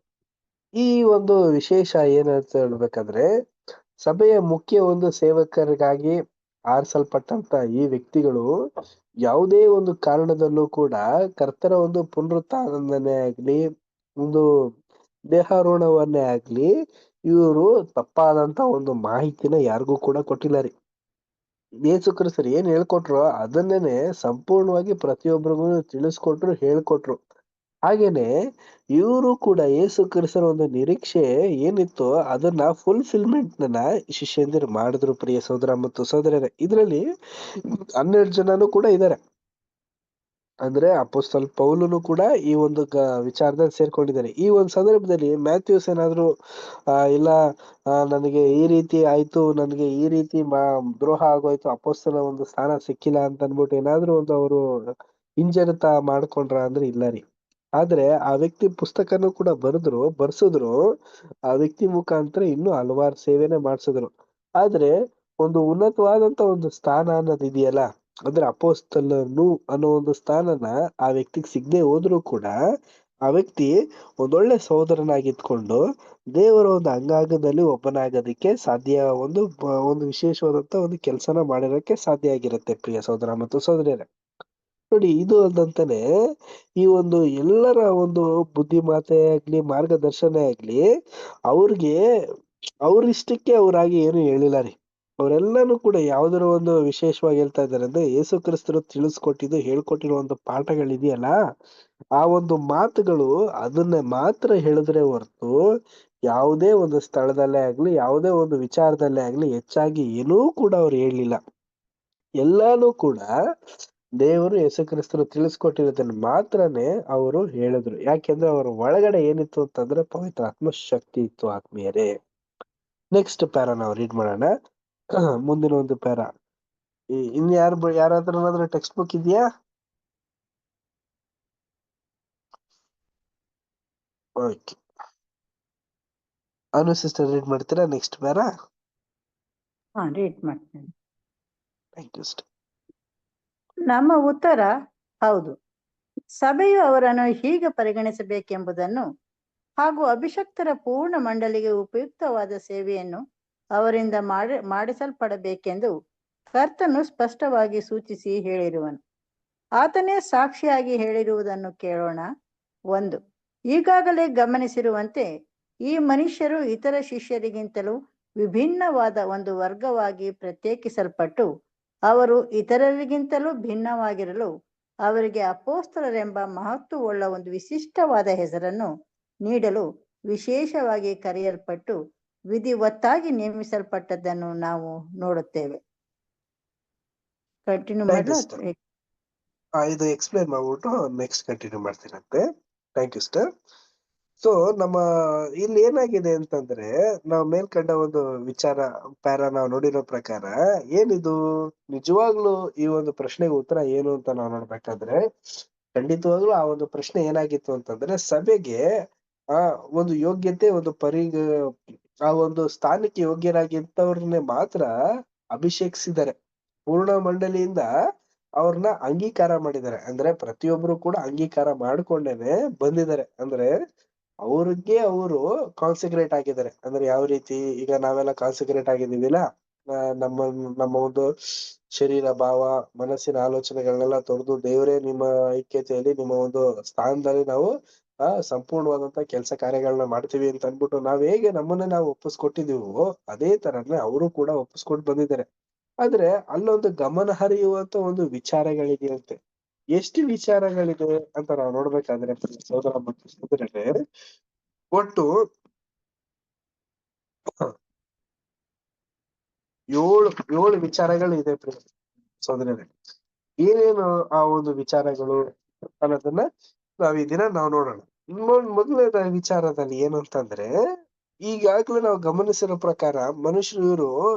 ಈ ಒಂದು ವಿಶೇಷ ಏನಂತ ಹೇಳ್ಬೇಕಂದ್ರೆ, ಸಭೆಯ ಮುಖ್ಯ ಒಂದು ಸೇವಕರಿಗಾಗಿ ಆರಿಸಲ್ಪಟ್ಟಂತ ಈ ವ್ಯಕ್ತಿಗಳು ಯಾವುದೇ ಒಂದು ಕಾರಣದಲ್ಲೂ ಕೂಡ ಕರ್ತರ ಒಂದು ಪುನರುತ್ಥಾನವನ್ನೇ ಆಗ್ಲಿ, ಒಂದು ದೇಹಾರೋಹಣವನ್ನೇ ಆಗ್ಲಿ, ಇವರು ತಪ್ಪಾದಂತ ಒಂದು ಮಾಹಿತಿನ ಯಾರಿಗೂ ಕೂಡ ಕೊಟ್ಟಿಲ್ಲ ರೀ. ಯೇಸು ಕ್ರಿಸ್ತರು ಏನ್ ಹೇಳ್ಕೊಟ್ರು ಅದನ್ನೇನೆ ಸಂಪೂರ್ಣವಾಗಿ ಪ್ರತಿಯೊಬ್ಬರಿಗೂ ತಿಳಿಸ್ಕೊಟ್ರು, ಹೇಳ್ಕೊಟ್ರು. ಹಾಗೇನೆ ಇವರು ಕೂಡ ಯೇಸು ಕ್ರಿಸ್ತರ ಒಂದು ನಿರೀಕ್ಷೆ ಏನಿತ್ತು ಅದನ್ನ ಫುಲ್ಫಿಲ್ಮೆಂಟ್ ಶಿಷ್ಯಂದಿರು ಮಾಡಿದ್ರು. ಪ್ರಿಯ ಸಹೋದರ ಮತ್ತು ಸಹೋದರರೇ, ಇದರಲ್ಲಿ 12 ಜನನು ಕೂಡ ಇದ್ದಾರೆ. ಅಂದ್ರೆ ಅಪೊಸ್ತಲ ಪೌಲನು ಕೂಡ ಈ ಒಂದು ವಿಚಾರದಲ್ಲಿ ಸೇರ್ಕೊಂಡಿದ್ದಾರೆ. ಈ ಒಂದು ಸಂದರ್ಭದಲ್ಲಿ ಮ್ಯಾಥ್ಯೂಸ್ ಏನಾದ್ರು ಇಲ್ಲ ನನಗೆ ಈ ರೀತಿ ಆಯ್ತು, ನನಗೆ ಈ ರೀತಿ ದ್ರೋಹ ಆಗೋಯ್ತು, ಅಪೊಸ್ತಲ ಒಂದು ಸ್ಥಾನ ಸಿಕ್ಕಿಲ್ಲ ಅಂತ ಅನ್ಬಿಟ್ಟು ಏನಾದ್ರು ಒಂದು ಅವರು ಹಿಂಜರಿತ ಮಾಡ್ಕೊಂಡ್ರ ಅಂದ್ರೆ ಇಲ್ಲ ರೀ. ಆದ್ರೆ ಆ ವ್ಯಕ್ತಿ ಪುಸ್ತಕನೂ ಕೂಡ ಬರ್ಸಿದ್ರು. ಆ ವ್ಯಕ್ತಿ ಮುಖಾಂತರ ಇನ್ನೂ ಹಲವಾರು ಸೇವೆನೆ ಮಾಡ್ಸಿದ್ರು. ಆದ್ರೆ ಒಂದು ಉನ್ನತವಾದಂತ ಒಂದು ಸ್ಥಾನ ಅನ್ನೋದು ಇದೆಯಲ್ಲ, ಅಂದ್ರೆ ಅಪೊಸ್ತಲನು ಅನ್ನೋ ಒಂದು ಸ್ಥಾನನ ಆ ವ್ಯಕ್ತಿಗೆ ಸಿಗದೆ ಹೋದ್ರು ಕೂಡ ಆ ವ್ಯಕ್ತಿ ಒಂದೊಳ್ಳೆ ಸಹೋದರನಾಗಿದ್ಕೊಂಡು ದೇವರ ಒಂದು ಅಂಗಾಂಗದಲ್ಲಿ ಒಬ್ಬನಾಗೋದಕ್ಕೆ ಸಾಧ್ಯ, ಒಂದು ವಿಶೇಷವಾದಂತ ಒಂದು ಕೆಲಸನ ಮಾಡಿರೋಕೆ ಸಾಧ್ಯ ಆಗಿರುತ್ತೆ. ಪ್ರಿಯ ಸಹೋದರ ಮತ್ತು ಸಹೋದರಿಯರೇ, ನೋಡಿ, ಇದು ಅಲ್ಲದಂತಾನೆ ಈ ಒಂದು ಎಲ್ಲರ ಒಂದು ಬುದ್ಧಿಮಾತೆ ಆಗ್ಲಿ, ಮಾರ್ಗದರ್ಶನ ಆಗ್ಲಿ, ಅವ್ರಿಗೆ ಅವ್ರಿಷ್ಟಕ್ಕೆ ಅವ್ರಾಗಿ ಏನು ಹೇಳಿಲ್ಲ ರೀ. ಅವರೆಲ್ಲಾನು ಕೂಡ ಯಾವ್ದಾರ ಒಂದು ವಿಶೇಷವಾಗಿ ಹೇಳ್ತಾ ಇದ್ದಾರೆ ಅಂದ್ರೆ, ಯೇಸು ಕ್ರಿಸ್ತರು ತಿಳಿಸ್ಕೊಟ್ಟಿದ್ದು ಹೇಳ್ಕೊಟ್ಟಿರೋ ಒಂದು ಪಾಠಗಳಿದೆಯಲ್ಲ, ಆ ಒಂದು ಮಾತುಗಳು ಅದನ್ನ ಮಾತ್ರ ಹೇಳಿದ್ರೆ ಹೊರತು ಯಾವುದೇ ಒಂದು ಸ್ಥಳದಲ್ಲೇ ಆಗ್ಲಿ, ಯಾವುದೇ ಒಂದು ವಿಚಾರದಲ್ಲೇ ಆಗ್ಲಿ ಹೆಚ್ಚಾಗಿ ಏನೂ ಕೂಡ ಅವ್ರು ಹೇಳಲಿಲ್ಲ. ಎಲ್ಲಾನು ಕೂಡ ದೇವರು ಯೇಸು ಕ್ರಿಸ್ತರು ತಿಳಿಸ್ಕೊಟ್ಟಿರೋದನ್ನ ಮಾತ್ರನೇ ಅವರು ಹೇಳಿದ್ರು. ಯಾಕೆಂದ್ರೆ ಅವ್ರ ಒಳಗಡೆ ಏನಿತ್ತು ಅಂತಂದ್ರೆ ಪವಿತ್ರ ಆತ್ಮ ಶಕ್ತಿ ಇತ್ತು ಆತ್ಮೀಯರೇ. ನೆಕ್ಸ್ಟ್ ಪ್ಯಾರಾ ನಾವು ರೀಡ್ ಮಾಡೋಣ. ಮುಂದಿನ ಒಂದು ಪ್ಯಾರಾ. ಇನ್ ಯಾರಾದ್ರೂ ಟೆಕ್ಸ್ಟ್ ಬುಕ್ ಇದೆಯಾ? ಓಕೆ, ಅನು ಸಿಸ್ಟರ್ ರೀಡ್ ಮಾಡ್ತೀರಾ ನೆಕ್ಸ್ಟ್ ಪ್ಯಾರಾ? ರೀಡ್ ಮಾಡ್ತೇನೆ. Thank you. ನಮ್ಮ ಉತ್ತರ ಹೌದು. ಸಭೆಯು ಅವರನ್ನು ಹೀಗೆ ಪರಿಗಣಿಸಬೇಕೆಂಬುದನ್ನು ಹಾಗೂ ಅಭಿಷಕ್ತರ ಪೂರ್ಣ ಮಂಡಳಿಗೆ ಉಪಯುಕ್ತವಾದ ಸೇವೆಯನ್ನು ಅವರಿಂದ ಮಾಡಿಸಲ್ಪಡಬೇಕೆಂದು ಕರ್ತನು ಸ್ಪಷ್ಟವಾಗಿ ಸೂಚಿಸಿ ಹೇಳಿರುವನು. ಆತನೇ ಸಾಕ್ಷಿಯಾಗಿ ಹೇಳಿರುವುದನ್ನು ಕೇಳೋಣ. 1. ಈಗಾಗಲೇ ಗಮನಿಸಿರುವಂತೆ ಈ ಮನುಷ್ಯರು ಇತರ ಶಿಷ್ಯರಿಗಿಂತಲೂ ವಿಭಿನ್ನವಾದ ಒಂದು ವರ್ಗವಾಗಿ ಪ್ರತ್ಯೇಕಿಸಲ್ಪಟ್ಟು ಅವರು ಇತರರಿಗಿಂತಲೂ ಭಿನ್ನವಾಗಿರಲು ಅವರಿಗೆ ಅಪೊಸ್ತಲರೆಂಬ ಮಹತ್ವವುಳ್ಳ ಒಂದು ವಿಶಿಷ್ಟವಾದ ಹೆಸರನ್ನು ನೀಡಲು ವಿಶೇಷವಾಗಿ ಕರೆಯಲ್ಪಟ್ಟು ವಿಧಿವತ್ತಾಗಿ ನೇಮಿಸಲ್ಪಟ್ಟದ್ದನ್ನು ನಾವು ನೋಡುತ್ತೇವೆ. ಕಂಟಿನ್ಯೂ ಮಾಡಲು ಇದು ಎಕ್ಸ್ಪ್ಲೈನ್ ಮಾಡ್ಬಿಟ್ಟು ನೆಕ್ಸ್ಟ್ ಕಂಟಿನ್ಯೂ ಮಾಡ್ತೀನಂತೆ. Thank you sister. ಸೊ ನಮ್ಮ ಇಲ್ಲಿ ಏನಾಗಿದೆ ಅಂತಂದ್ರೆ, ನಾವು ಮೇಲ್ಕಂಡ ಒಂದು ವಿಚಾರ ಪ್ಯಾರಾ ನಾವು ನೋಡಿರೋ ಪ್ರಕಾರ ಏನಿದು ನಿಜವಾಗ್ಲೂ ಈ ಒಂದು ಪ್ರಶ್ನೆಗೆ ಉತ್ತರ ಏನು ಅಂತ ನಾವು ನೋಡ್ಬೇಕಾದ್ರೆ, ಖಂಡಿತವಾಗ್ಲೂ ಆ ಒಂದು ಪ್ರಶ್ನೆ ಏನಾಗಿತ್ತು ಅಂತಂದ್ರೆ, ಸಭೆಗೆ ಆ ಒಂದು ಯೋಗ್ಯತೆ, ಒಂದು ಆ ಒಂದು ಸ್ಥಾನಕ್ಕೆ ಯೋಗ್ಯರಾಗಿದ್ದವ್ರನ್ನೇ ಮಾತ್ರ ಅಭಿಷೇಕಿಸಿದ್ದಾರೆ. ಪೂರ್ಣ ಮಂಡಳಿಯಿಂದ ಅವ್ರನ್ನ ಅಂಗೀಕಾರ ಮಾಡಿದ್ದಾರೆ. ಅಂದ್ರೆ ಪ್ರತಿಯೊಬ್ರು ಕೂಡ ಅಂಗೀಕಾರ ಮಾಡ್ಕೊಂಡೇನೆ ಬಂದಿದ್ದಾರೆ. ಅಂದ್ರೆ ಅವ್ರಿಗೆ ಅವರು ಕಾನ್ಸಂಟ್ರೇಟ್ ಆಗಿದ್ದಾರೆ. ಅಂದ್ರೆ ಯಾವ ರೀತಿ ಈಗ ನಾವೆಲ್ಲ ಕಾನ್ಸಂಟ್ರೇಟ್ ಆಗಿದೀವಿಲ್ಲ, ನಮ್ಮ ಒಂದು ಶರೀರ, ಭಾವ, ಮನಸ್ಸಿನ ಆಲೋಚನೆಗಳನ್ನೆಲ್ಲ ತೊರೆದು ದೇವರೇ ನಿಮ್ಮ ಐಕ್ಯತೆಯಲ್ಲಿ, ನಿಮ್ಮ ಒಂದು ಸ್ಥಾನದಲ್ಲಿ ನಾವು ಸಂಪೂರ್ಣವಾದಂತ ಕೆಲಸ ಕಾರ್ಯಗಳನ್ನ ಮಾಡ್ತೀವಿ ಅಂತ ಅನ್ಬಿಟ್ಟು ನಾವ್ ಹೇಗೆ ನಮ್ಮನ್ನ ನಾವು ಒಪ್ಪಿಸ್ಕೊಟ್ಟಿದೀವೋ ಅದೇ ತರನೇ ಅವರು ಕೂಡ ಒಪ್ಪಿಸ್ಕೊಟ್ಟು ಬಂದಿದ್ದಾರೆ. ಆದ್ರೆ ಅಲ್ಲೊಂದು ಗಮನ ಹರಿಯುವಂತ ಒಂದು ವಿಚಾರಗಳಿದೆಯಂತೆ. ಎಷ್ಟು ವಿಚಾರಗಳಿದೆ ಅಂತ ನಾವು ನೋಡ್ಬೇಕಾದ್ರೆ ಸಹೋದರ ಮತ್ತು ಸಹೋದರರೇ, ಒಟ್ಟು 7 ವಿಚಾರಗಳು ಇದೆ ಸಹೋದರರೇ. ಏನೇನು ಆ ಒಂದು ವಿಚಾರಗಳು ಅನ್ನೋದನ್ನ ನಾವ್ ಈ ದಿನ ನಾವು ನೋಡೋಣ. ಮೊದಲನೇ ವಿಚಾರದಲ್ಲಿ ಏನು ಅಂತಂದ್ರೆ, ಈಗಾಗ್ಲೇ ನಾವು ಗಮನಿಸಿರೋ ಪ್ರಕಾರ ಮನುಷ್ಯರು ಇವರು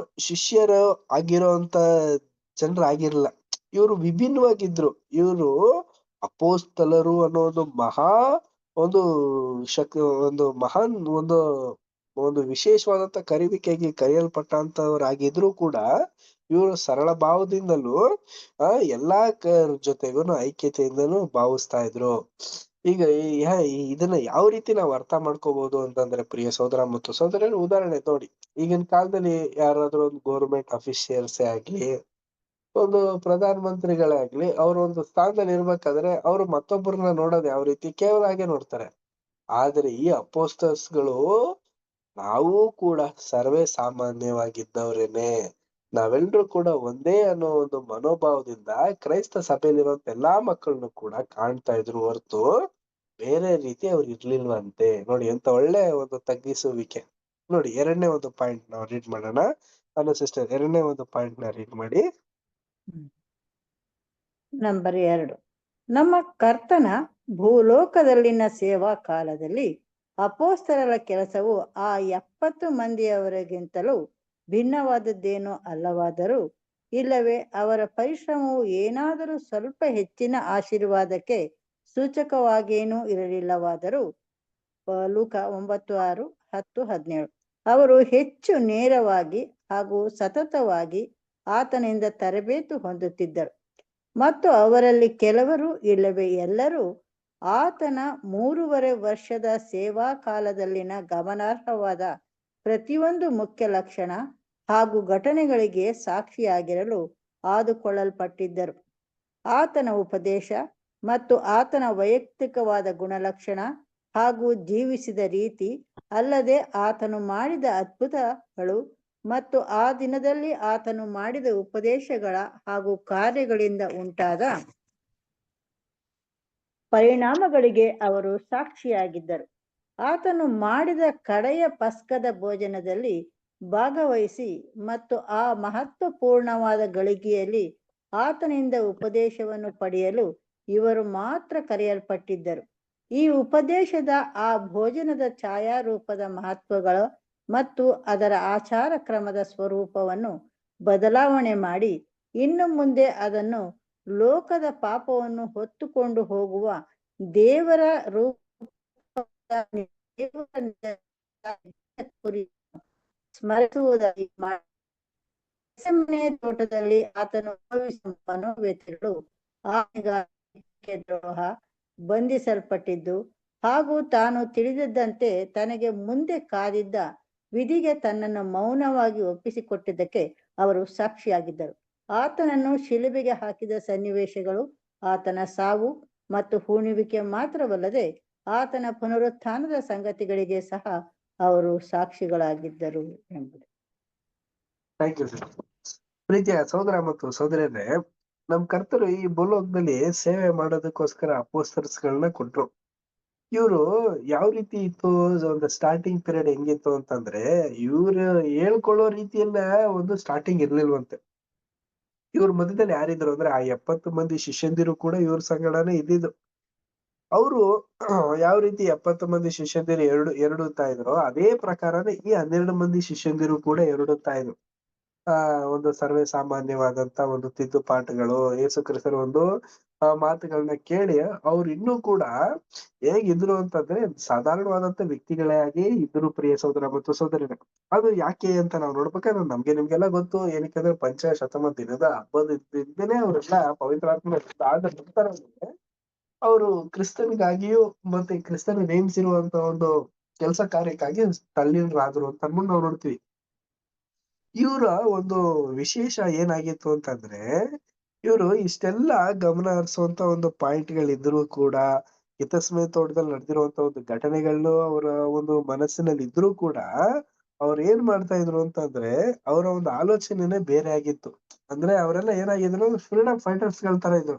ಶಿಷ್ಯರು ಆಗಿರೋಂತ ಜನರು ಆಗಿರಲಿಲ್ಲ. ಇವರು ವಿಭಿನ್ನವಾಗಿದ್ರು. ಇವರು ಅಪೊಸ್ತಲರು ಅನ್ನೋದು ಒಂದು ಒಂದು ಮಹಾನ್ ಒಂದು ವಿಶೇಷವಾದಂತ ಕರೆಯುವಿಕೆಗೆ ಕರೆಯಲ್ಪಟ್ಟಂತವರಾಗಿದ್ರು ಕೂಡ ಇವರು ಸರಳ ಭಾವದಿಂದಲೂ ಎಲ್ಲಾ ಜೊತೆಗೂ ಐಕ್ಯತೆಯಿಂದಲೂ ಭಾವಿಸ್ತಾ ಇದ್ರು. ಈಗ ಇದನ್ನ ಯಾವ ರೀತಿ ನಾವು ಅರ್ಥ ಮಾಡ್ಕೋಬಹುದು ಅಂತಂದ್ರೆ, ಪ್ರಿಯ ಸಹೋದರ ಮತ್ತು ಸಹೋದರರು, ಉದಾಹರಣೆ ನೋಡಿ, ಈಗಿನ ಕಾಲದಲ್ಲಿ ಯಾರಾದ್ರೂ ಒಂದು ಗೌರ್ಮೆಂಟ್ ಅಫಿಷಿಯಲ್ಸೇ ಆಗ್ಲಿ, ಒಂದು ಪ್ರಧಾನ ಮಂತ್ರಿಗಳೇ ಆಗ್ಲಿ, ಅವ್ರ ಒಂದು ಸ್ಥಾನದಲ್ಲಿ ಇರ್ಬೇಕಾದ್ರೆ ಅವ್ರು ಮತ್ತೊಬ್ಬರನ್ನ ನೋಡೋದು ಯಾವ ರೀತಿ? ಕೇವಲ ಹಾಗೆ ನೋಡ್ತಾರೆ. ಆದ್ರೆ ಈ ಅಪೋಸ್ಟಲ್ಸ್ಗಳು ನಾವು ಕೂಡ ಸರ್ವೇ ಸಾಮಾನ್ಯವಾಗಿದ್ದವ್ರೇನೆ. ನಾವೆಲ್ಲರೂ ಕೂಡ ಒಂದೇ ಅನ್ನೋ ಒಂದು ಮನೋಭಾವದಿಂದ ಕ್ರೈಸ್ತ ಸಭೆಯಲ್ಲಿರುವಂತ ಎಲ್ಲಾ ಮಕ್ಕಳನ್ನು ಕೂಡ ಕಾಣ್ತಾ ಇದ್ರು ಹೊರತು ಬೇರೆ ರೀತಿ ಅವ್ರು ಇರ್ಲಿಲ್ವಂತೆ. ನೋಡಿ ಎಂತ ಒಳ್ಳೆ ಒಂದು ತಗ್ಗಿಸುವಿಕೆ. ನೋಡಿ, 2ನೇ ಒಂದು ಪಾಯಿಂಟ್ ನಾವು ರೀಡ್ ಮಾಡೋಣ. ಅನು ಸಿಸ್ಟರ್ 2ನೇ ಒಂದು ಪಾಯಿಂಟ್ ನ ರೀಡ್ ಮಾಡಿ. ನಂಬರ್ 2. ನಮ್ಮ ಕರ್ತನ ಭೂಲೋಕದಲ್ಲಿನ ಸೇವಾ ಕಾಲದಲ್ಲಿ ಅಪೊಸ್ತಲರ ಕೆಲಸವು ಆ 70 ಮಂದಿಯವರಿಗಿಂತಲೂ ಭಿನ್ನವಾದದ್ದೇನೂ ಅಲ್ಲವಾದರೂ, ಇಲ್ಲವೇ ಅವರ ಪರಿಶ್ರಮವು ಏನಾದರೂ ಸ್ವಲ್ಪ ಹೆಚ್ಚಿನ ಆಶೀರ್ವಾದಕ್ಕೆ ಸೂಚಕವಾಗೇನೂ ಇರಲಿಲ್ಲವಾದರೂ, ಲೂಕ 9:6, 10, 17 ಅವರು ಹೆಚ್ಚು ನೇರವಾಗಿ ಹಾಗೂ ಸತತವಾಗಿ ಆತನಿಂದ ತರಬೇತು ಹೊಂದುತ್ತಿದ್ದರು. ಮತ್ತು ಅವರಲ್ಲಿ ಕೆಲವರು, ಇಲ್ಲವೇ ಎಲ್ಲರೂ, ಆತನ 3.5 ವರ್ಷದ ಸೇವಾ ಕಾಲದಲ್ಲಿನ ಗಮನಾರ್ಹವಾದ ಪ್ರತಿಯೊಂದು ಮುಖ್ಯ ಲಕ್ಷಣ ಹಾಗೂ ಘಟನೆಗಳಿಗೆ ಸಾಕ್ಷಿಯಾಗಿರಲು ಆದುಕೊಳ್ಳಲ್ಪಟ್ಟಿದ್ದರು. ಆತನ ಉಪದೇಶ ಮತ್ತು ಆತನ ವೈಯಕ್ತಿಕವಾದ ಗುಣಲಕ್ಷಣ ಹಾಗೂ ಜೀವಿಸಿದ ರೀತಿ, ಅಲ್ಲದೆ ಆತನು ಮಾಡಿದ ಅದ್ಭುತಗಳು ಮತ್ತು ಆ ದಿನದಲ್ಲಿ ಆತನು ಮಾಡಿದ ಉಪದೇಶಗಳ ಹಾಗೂ ಕಾರ್ಯಗಳಿಂದ ಉಂಟಾದ ಪರಿಣಾಮಗಳಿಗೆ ಅವರು ಸಾಕ್ಷಿಯಾಗಿದ್ದರು. ಆತನು ಮಾಡಿದ ಕಡೆಯ ಪಸ್ಕದ ಭೋಜನದಲ್ಲಿ ಭಾಗವಹಿಸಿ ಮತ್ತು ಆ ಮಹತ್ವಪೂರ್ಣವಾದ ಗಳಿಗೆಯಲ್ಲಿ ಆತನಿಂದ ಉಪದೇಶವನ್ನು ಪಡೆಯಲು ಇವರು ಮಾತ್ರ ಕರೆಯಲ್ಪಟ್ಟಿದ್ದರು. ಈ ಉಪದೇಶದ ಆ ಭೋಜನದ ಛಾಯಾರೂಪದ ಮಹತ್ವಗಳು ಮತ್ತು ಅದರ ಆಚಾರ ಕ್ರಮದ ಸ್ವರೂಪವನ್ನು ಬದಲಾವಣೆ ಮಾಡಿ ಇನ್ನು ಮುಂದೆ ಅದನ್ನು ಲೋಕದ ಪಾಪವನ್ನು ಹೊತ್ತುಕೊಂಡು ಹೋಗುವ ದೇವರ ಸ್ಮರಿಸುವುದಾಗಿ ತೋಟದಲ್ಲಿ ಆತನು ಅನುಭವಿಸುವ ಮನೋವ್ಯಥೆಗಳು, ದ್ರೋಹ, ಬಂಧಿಸಲ್ಪಟ್ಟಿದ್ದು ಹಾಗೂ ತಾನು ತಿಳಿದದ್ದಂತೆ ತನಗೆ ಮುಂದೆ ಕಾದಿದ್ದ ವಿಧಿಗೆ ತನ್ನನ್ನು ಮೌನವಾಗಿ ಒಪ್ಪಿಸಿಕೊಟ್ಟಿದ್ದಕ್ಕೆ ಅವರು ಸಾಕ್ಷಿಯಾಗಿದ್ದರು. ಆತನನ್ನು ಶಿಲುಬೆಗೆ ಹಾಕಿದ ಸನ್ನಿವೇಶಗಳು, ಆತನ ಸಾವು ಮತ್ತು ಹೂಣುವಿಕೆ ಮಾತ್ರವಲ್ಲದೆ ಆತನ ಪುನರುತ್ಥಾನದ ಸಂಗತಿಗಳಿಗೆ ಸಹ ಅವರು ಸಾಕ್ಷಿಗಳಾಗಿದ್ದರು ಎಂಬುದು. Thank you sir. ಪ್ರೀತಿಯ ಸಹೋದರ ಮತ್ತು ಸಹೋದರರೇ, ನಮ್ ಕರ್ತರು ಈ ಭೂಲೋಕದಲ್ಲಿ ಸೇವೆ ಮಾಡೋದಕ್ಕೋಸ್ಕರ ಅಪೋಸ್ತಲರ್ಸ್ಗಳನ್ನ ಕೊಟ್ರು. ಇವ್ರು ಯಾವ ರೀತಿ ಇತ್ತು, ಒಂದು ಸ್ಟಾರ್ಟಿಂಗ್ ಪೀರಿಯಡ್ ಹೆಂಗಿತ್ತು ಅಂತಂದ್ರೆ, ಇವ್ರು ಹೇಳ್ಕೊಳ್ಳೋ ರೀತಿಯನ್ನ ಒಂದು ಸ್ಟಾರ್ಟಿಂಗ್ ಇರ್ಲಿಲ್ವಂತೆ. ಇವ್ರ ಮಧ್ಯದಲ್ಲಿ ಯಾರಿದ್ರು ಅಂದ್ರೆ ಆ 70 ಮಂದಿ ಶಿಷ್ಯಂದಿರು ಕೂಡ ಇವ್ರ ಸಂಗಡನೇ ಇದ್ದಿದ್ದು. ಅವರು ಯಾವ ರೀತಿ 70 ಮಂದಿ ಶಿಷ್ಯಂದಿರು ಎರಡುತ್ತಾ ಇದ್ರು, ಅದೇ ಪ್ರಕಾರನೇ ಈ 12 ಮಂದಿ ಶಿಷ್ಯಂದಿರು ಕೂಡ ಎರಡುತ್ತಾ ಇದ್ರು. ಒಂದು ಸರ್ವೇ ಸಾಮಾನ್ಯವಾದಂತ ಒಂದು ತಿದ್ದುಪಾಠಗಳು, ಯೇಸು ಕ್ರಿಸ್ತರ ಒಂದು ಮಾತುಗಳನ್ನ ಕೇಳಿ ಅವ್ರು ಇನ್ನೂ ಕೂಡ ಹೇಗಿದ್ರು ಅಂತಂದ್ರೆ ಸಾಧಾರಣವಾದಂತ ವ್ಯಕ್ತಿಗಳೇ ಆಗಿ ಇದ್ರು. ಪ್ರಿಯ ಸಹೋದರ ಮತ್ತು ಸಹೋದರರೇ, ಅದು ಯಾಕೆ ಅಂತ ನಾವು ನೋಡ್ಬೇಕಾದ್ರೆ ನಿಮ್ಗೆಲ್ಲ ಗೊತ್ತು. ಏನಕ್ಕಂದ್ರೆ ಪಂಚಶತಮ ದಿನದ ಹಬ್ಬದ ದಿನನೇ ಅವರೆಲ್ಲ ಪವಿತ್ರಾತ್ಮ ಆದ ನಂತರ ಅವರು ಕ್ರಿಸ್ತನಿಗಾಗಿಯೂ ಮತ್ತೆ ಕ್ರಿಸ್ತನ ನೇಮಿಸಿರುವಂತ ಒಂದು ಕೆಲಸ ಕಾರ್ಯಕ್ಕಾಗಿ ತಲ್ಲೀನರಾದ್ರು ಅಂತ ಅಂದ್ಬಿಟ್ಟು ನಾವು ನೋಡ್ತೀವಿ. ಇವರ ಒಂದು ವಿಶೇಷ ಏನಾಗಿತ್ತು ಅಂತಂದ್ರೆ, ಇವರು ಇಷ್ಟೆಲ್ಲ ಗಮನ ಹರಿಸುವಂತ ಒಂದು ಪಾಯಿಂಟ್ಗಳಿದ್ರು ಕೂಡ, ಗೆತ್ಸೆಮನೆ ತೋಟದಲ್ಲಿ ನಡೆದಿರುವಂತ ಒಂದು ಘಟನೆಗಳು ಅವರ ಒಂದು ಮನಸ್ಸಿನಲ್ಲಿ ಇದ್ರೂ ಕೂಡ ಅವ್ರು ಏನ್ ಮಾಡ್ತಾ ಇದ್ರು ಅಂತಂದ್ರೆ, ಅವರ ಒಂದು ಆಲೋಚನೆನೇ ಬೇರೆ ಆಗಿತ್ತು. ಅಂದ್ರೆ ಅವರೆಲ್ಲ ಏನಾಗಿದ್ರು, ಫ್ರೀಡಮ್ ಫೈಟರ್ಸ್ ಗಳ ತರ ಇದ್ರು.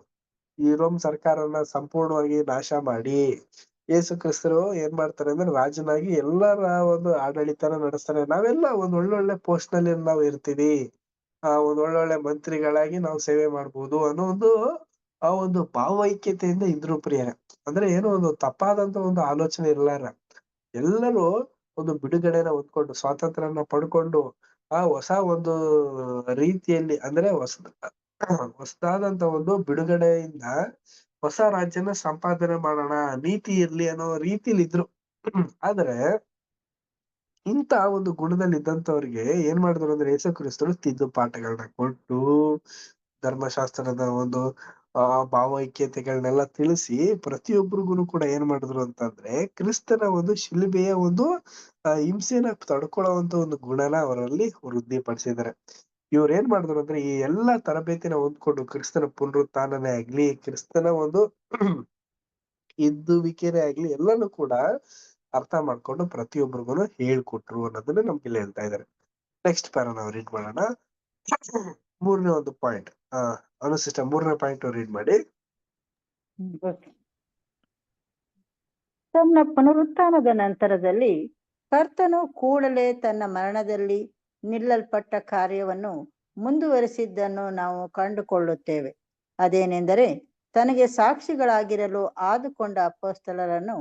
ಈ ರೋಮ್ ಸರ್ಕಾರನ ಸಂಪೂರ್ಣವಾಗಿ ನಾಶ ಮಾಡಿ ಯೇಸು ಕ್ರಿಸ್ತರು ಏನ್ ಮಾಡ್ತಾರೆ ಅಂದ್ರೆ ರಾಜನಾಗಿ ಎಲ್ಲರ ಒಂದು ಆಡಳಿತನ ನಡೆಸ್ತಾರೆ. ನಾವೆಲ್ಲ ಒಂದ್ ಒಳ್ಳೊಳ್ಳೆ ಪೋಸ್ಟ್ ನಲ್ಲಿ ನಾವು ಇರ್ತೀವಿ, ಒಂದ್ ಒಳ್ಳೊಳ್ಳೆ ಮಂತ್ರಿಗಳಾಗಿ ನಾವು ಸೇವೆ ಮಾಡ್ಬೋದು ಅನ್ನೋ ಆ ಒಂದು ಭಾವೈಕ್ಯತೆಯಿಂದ ಇದ್ರು ಪ್ರಿಯರೇ. ಅಂದ್ರೆ ಏನೋ ಒಂದು ತಪ್ಪಾದಂತ ಒಂದು ಆಲೋಚನೆ ಇರ್ಲಾರ, ಎಲ್ಲರೂ ಒಂದು ಬಿಡುಗಡೆನ ಹೊಂದ್ಕೊಂಡು ಸ್ವಾತಂತ್ರ್ಯನ ಪಡ್ಕೊಂಡು ಹೊಸ ಒಂದು ರೀತಿಯಲ್ಲಿ, ಅಂದ್ರೆ ಹೊಸದಾದಂತ ಒಂದು ಬಿಡುಗಡೆಯಿಂದ ಹೊಸ ರಾಜ್ಯನ ಸಂಪಾದನೆ ಮಾಡೋಣ, ನೀತಿ ಇರ್ಲಿ ಅನ್ನೋ ರೀತಿಲಿ ಇದ್ರು. ಆದ್ರೆ ಇಂತ ಒಂದು ಗುಣದಲ್ಲಿ ಇದ್ದಂತವ್ರಿಗೆ ಏನ್ ಮಾಡಿದ್ರು ಅಂದ್ರೆ ಯೇಸು ಕ್ರಿಸ್ತರು ತಿದ್ದುಪಾಠಗಳನ್ನ ಕೊಟ್ಟು ಧರ್ಮಶಾಸ್ತ್ರದ ಒಂದು ಭಾವೈಕ್ಯತೆಗಳನ್ನೆಲ್ಲ ತಿಳಿಸಿ ಪ್ರತಿಯೊಬ್ಬರಿಗೂ ಕೂಡ ಏನ್ ಮಾಡಿದ್ರು ಅಂತಂದ್ರೆ ಕ್ರಿಸ್ತನ ಒಂದು ಶಿಲುಬೆಯ ಒಂದು ಹಿಂಸೆನ ತಡ್ಕೊಳ್ಳುವಂತ ಒಂದು ಗುಣನ ಅವರಲ್ಲಿ ವೃದ್ಧಿಪಡಿಸಿದ್ದಾರೆ. ಇವ್ರು ಏನ್ ಮಾಡಿದ್ರು ಅಂದ್ರೆ ಈ ಎಲ್ಲಾ ತರಬೇತಿನ ಹೊಂದ್ಕೊಂಡು ಕ್ರಿಸ್ತನ ಪುನರುತ್ಥಾನನೇ ಆಗ್ಲಿ, ಕ್ರಿಸ್ತನ ಒಂದು ಇದ್ದುವಿಕೆನೇ ಆಗ್ಲಿ ಎಲ್ಲಾನು ಕೂಡ ಅರ್ಥ ಮಾಡ್ಕೊಂಡು ಪ್ರತಿಯೊಬ್ಬರಿಗೂ ಹೇಳ್ಕೊಟ್ರು ಅನ್ನೋದನ್ನ ನಮ್ಗೆ ಇಲ್ಲಿ ಹೇಳ್ತಾ ಇದ್ದಾರೆ. ನೆಕ್ಸ್ಟ್ ಪ್ಯಾರಾ ನಾವು ರೀಡ್ ಮಾಡೋಣ. 3ನೇ ಒಂದು ಪಾಯಿಂಟ್, ಅನುಸಿಸ್ಟಮ್ 3ನೇ ಪಾಯಿಂಟ್ ರೀಡ್ ಮಾಡಿ. ತನ್ನ ಪುನರುತ್ಥಾನದ ನಂತರದಲ್ಲಿ ಕರ್ತನು ಕೂಡಲೇ ತನ್ನ ಮರಣದಲ್ಲಿ ನಿಲ್ಲಲ್ಪಟ್ಟ ಕಾರ್ಯವನ್ನು ಮುಂದುವರಿಸಿದ್ದನ್ನು ನಾವು ಕಂಡುಕೊಳ್ಳುತ್ತೇವೆ. ಅದೇನೆಂದರೆ, ತನಗೆ ಸಾಕ್ಷಿಗಳಾಗಿರಲು ಆದುಕೊಂಡ ಅಪೊಸ್ತಲರನ್ನು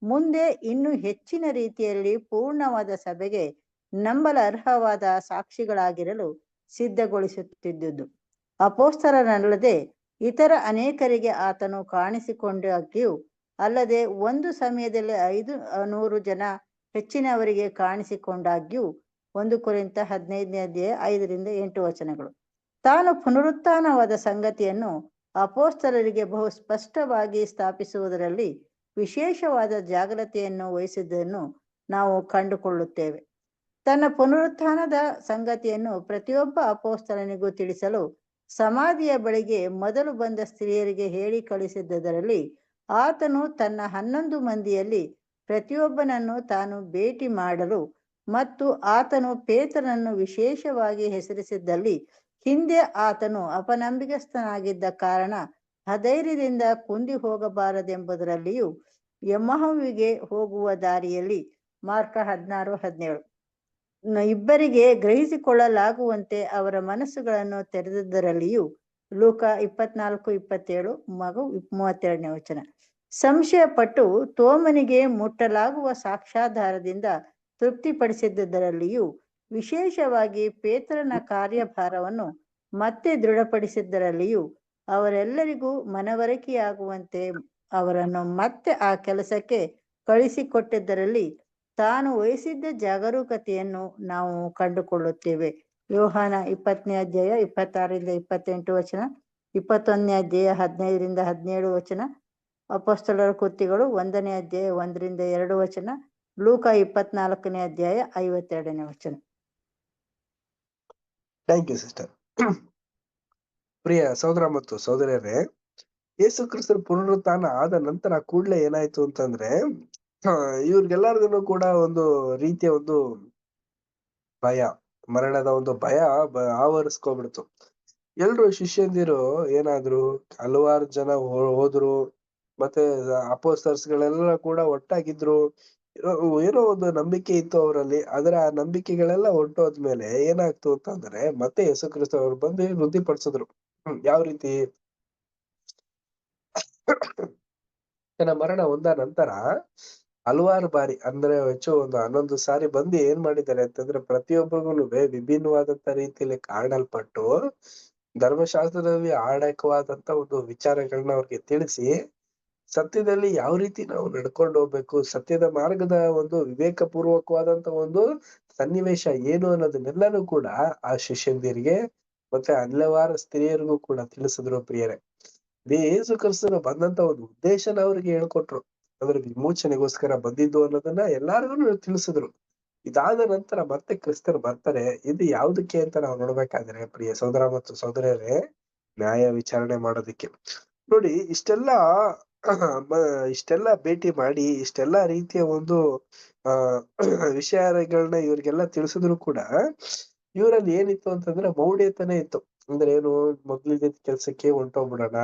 ಮುಂದೆ ಇನ್ನೂ ಹೆಚ್ಚಿನ ರೀತಿಯಲ್ಲಿ ಪೂರ್ಣವಾದ ಸಭೆಗೆ ನಂಬಲರ್ಹವಾದ ಸಾಕ್ಷಿಗಳಾಗಿರಲು ಸಿದ್ಧಗೊಳಿಸುತ್ತಿದ್ದುದು. ಅಪೊಸ್ತಲರಲ್ಲದೆ ಇತರ ಅನೇಕರಿಗೆ ಆತನು ಕಾಣಿಸಿಕೊಂಡಾಗ್ಯೂ ಅಲ್ಲದೆ ಒಂದು ಸಮಯದಲ್ಲಿ 500 ಜನ ಹೆಚ್ಚಿನವರಿಗೆ ಕಾಣಿಸಿಕೊಂಡಾಗ್ಯೂ. 1 ಕೊರಿಂಥ 15ನೇ ಅಧ್ಯಾಯ 5-8 ವಚನಗಳು. ತಾನು ಪುನರುತ್ಥಾನವಾದ ಸಂಗತಿಯನ್ನು ಅಪೊಸ್ತಲರಿಗೆ ಬಹು ಸ್ಪಷ್ಟವಾಗಿ ಸ್ಥಾಪಿಸುವುದರಲ್ಲಿ ವಿಶೇಷವಾದ ಜಾಗ್ರತೆಯನ್ನು ವಹಿಸಿದ್ದನ್ನು ನಾವು ಕಂಡುಕೊಳ್ಳುತ್ತೇವೆ. ತನ್ನ ಪುನರುತ್ಥಾನದ ಸಂಗತಿಯನ್ನು ಪ್ರತಿಯೊಬ್ಬ ಅಪೊಸ್ತಲನಿಗೂ ತಿಳಿಸಲು ಸಮಾಧಿಯ ಬಳಿಗೆ ಮೊದಲು ಬಂದ ಸ್ತ್ರೀಯರಿಗೆ ಹೇಳಿ ಕಳಿಸಿದ್ದರಲ್ಲಿ ಆತನು ತನ್ನ 11 ಮಂದಿಯಲ್ಲಿ ಪ್ರತಿಯೊಬ್ಬನನ್ನು ತಾನು ಭೇಟಿ ಮಾಡಲು ಮತ್ತು ಆತನು ಪೇತ್ರನನ್ನು ವಿಶೇಷವಾಗಿ ಹೆಸರಿಸಿದ್ದಲ್ಲಿ ಹಿಂದೆ ಆತನು ಅಪನಂಬಿಕಸ್ಥನಾಗಿದ್ದ ಕಾರಣ ಅಧೈರ್ಯದಿಂದ ಕುಂದಿ ಹೋಗಬಾರದೆಂಬುದರಲ್ಲಿಯೂ ಯಮಹುವಿಗೆ ಹೋಗುವ ದಾರಿಯಲ್ಲಿ. ಮಾರ್ಕ 16:17. ಇಬ್ಬರಿಗೆ ಗ್ರಹಿಸಿಕೊಳ್ಳಲಾಗುವಂತೆ ಅವರ ಮನಸ್ಸುಗಳನ್ನು ತೆರೆದದ್ದರಲ್ಲಿಯೂ. ಲೂಕ 24:27, ಮಗು 32ನೇ ವಚನ. ಸಂಶಯಪಟ್ಟು ತೋಮನಿಗೆ ಮುಟ್ಟಲಾಗುವ ಸಾಕ್ಷ್ಯಾಧಾರದಿಂದ ತೃಪ್ತಿಪಡಿಸಿದ್ದರಲ್ಲಿಯೂ, ವಿಶೇಷವಾಗಿ ಪೇತ್ರನ ಕಾರ್ಯಭಾರವನ್ನು ಮತ್ತೆ ದೃಢಪಡಿಸಿದ್ದರಲ್ಲಿಯೂ, ಅವರೆಲ್ಲರಿಗೂ ಮನವರಿಕೆಯಾಗುವಂತೆ ಅವರನ್ನು ಮತ್ತೆ ಆ ಕೆಲಸಕ್ಕೆ ಕಳಿಸಿಕೊಟ್ಟಿದ್ದರಲ್ಲಿ ತಾನು ವಹಿಸಿದ್ದ ಜಾಗರೂಕತೆಯನ್ನು ನಾವು ಕಂಡುಕೊಳ್ಳುತ್ತೇವೆ. ಯೋಹಾನ 20ನೇ ಅಧ್ಯಾಯ 26-28 ವಚನ, 21ನೇ ಅಧ್ಯಾಯ 15-17 ವಚನ, ಅಪೊಸ್ತಲರ ಕೃತ್ಯಗಳು 1ನೇ ಅಧ್ಯಾಯ 1-2 ವಚನ, ಲೂಕ 24ನೇ ಅಧ್ಯಾಯ 52ನೇ ವಚನ. Thank you sister. ಪ್ರಿಯ ಸಹೋದರ ಮತ್ತು ಸಹೋದರಿಯರೇ, ಯೇಸು ಕ್ರಿಸ್ತರ ಪುನರುತ್ಥಾನ ಆದ ನಂತರ ಕೂಡ್ಲೆ ಏನಾಯ್ತು ಅಂತಂದ್ರೆ, ಇವ್ರಿಗೆಲ್ಲರಿಗೂ ಕೂಡ ಒಂದು ರೀತಿಯ ಒಂದು ಭಯ, ಮರಣದ ಒಂದು ಭಯ ಆವರಿಸ್ಕೊಬಿಡ್ತು. ಎಲ್ರು ಶಿಷ್ಯಂದಿರು ಏನಾದ್ರು, ಹಲವಾರು ಜನ ಹೋದ್ರು, ಮತ್ತೆ ಅಪೊಸ್ತಲರ್ಸ್ಗಳೆಲ್ಲ ಕೂಡ ಒಟ್ಟಾಗಿದ್ರು. ಏನೋ ಒಂದು ನಂಬಿಕೆ ಇತ್ತು ಅವರಲ್ಲಿ. ಆದ್ರೆ ಆ ನಂಬಿಕೆಗಳೆಲ್ಲ ಹೊಂಟೋದ್ಮೇಲೆ ಏನಾಗ್ತು ಅಂತಂದ್ರೆ, ಮತ್ತೆ ಯೇಸು ಕ್ರಿಸ್ತ ಅವ್ರು ಬಂದು ವೃದ್ಧಿಪಡಿಸಿದ್ರು. ಯಾವ ರೀತಿ? ತನ್ನ ಮರಣ ಹೊಂದ ನಂತರ ಹಲವಾರು ಬಾರಿ, ಅಂದ್ರೆ ಹೆಚ್ಚು ಒಂದು 11 ಸಾರಿ ಬಂದು ಏನ್ ಮಾಡಿದ್ದಾರೆ ಅಂತಂದ್ರೆ, ಪ್ರತಿಯೊಬ್ಬರಿಗೂ ವಿಭಿನ್ನವಾದಂತ ರೀತಿಯಲ್ಲಿ ಕಾಣಲ್ಪಟ್ಟು ಧರ್ಮಶಾಸ್ತ್ರದಲ್ಲಿ ಆಡಕವಾದಂತ ಒಂದು ವಿಚಾರಗಳನ್ನ ಅವ್ರಿಗೆ ತಿಳಿಸಿ, ಸತ್ಯದಲ್ಲಿ ಯಾವ ರೀತಿ ನಾವು ನಡ್ಕೊಂಡು ಹೋಗ್ಬೇಕು, ಸತ್ಯದ ಮಾರ್ಗದ ಒಂದು ವಿವೇಕಪೂರ್ವಕವಾದಂತ ಒಂದು ಸನ್ನಿವೇಶ ಏನು ಅನ್ನೋದನ್ನೆಲ್ಲನೂ ಕೂಡ ಆ ಶಿಷ್ಯಂದಿರಿಗೆ ಮತ್ತೆ ಹಲವಾರು ಸ್ತ್ರೀಯರಿಗೂ ಕೂಡ ತಿಳಿಸಿದ್ರು. ಪ್ರಿಯರೇ, ಯೇಸು ಕ್ರಿಸ್ತನು ಬಂದಂತ ಒಂದು ಉದ್ದೇಶನ ಅವ್ರಿಗೆ ಹೇಳ್ಕೊಟ್ರು. ಅದ್ರ ವಿಮೋಚನೆಗೋಸ್ಕರ ಬಂದಿದ್ದು ಅನ್ನೋದನ್ನ ಎಲ್ಲಾರಿಗೂ ತಿಳಿಸಿದ್ರು. ಇದಾದ ನಂತರ ಮತ್ತೆ ಕ್ರಿಸ್ತರು ಬರ್ತಾರೆ. ಇದು ಯಾವ್ದಕ್ಕೆ ಅಂತ ನಾವು ನೋಡ್ಬೇಕಾದ್ರೆ, ಪ್ರಿಯ ಸಹೋದರ ಮತ್ತು ಸಹೋದರಿಯರೇ, ನ್ಯಾಯ ವಿಚಾರಣೆ ಮಾಡೋದಕ್ಕೆ. ನೋಡಿ, ಇಷ್ಟೆಲ್ಲ ಭೇಟಿ ಮಾಡಿ ಇಷ್ಟೆಲ್ಲಾ ರೀತಿಯ ಒಂದು ವಿಷಯಗಳನ್ನ ಇವ್ರಿಗೆಲ್ಲ ತಿಳಿಸಿದ್ರು ಕೂಡ ಇವರಲ್ಲಿ ಏನಿತ್ತು ಅಂತಂದ್ರೆ ಮೌಢ್ಯತನೇ ಇತ್ತು. ಅಂದ್ರೆ ಏನು, ಮೊದ್ಲಿದ್ದ ಕೆಲ್ಸಕ್ಕೆ ಹೊಂಟೋಗ್ಬಿಡೋಣ,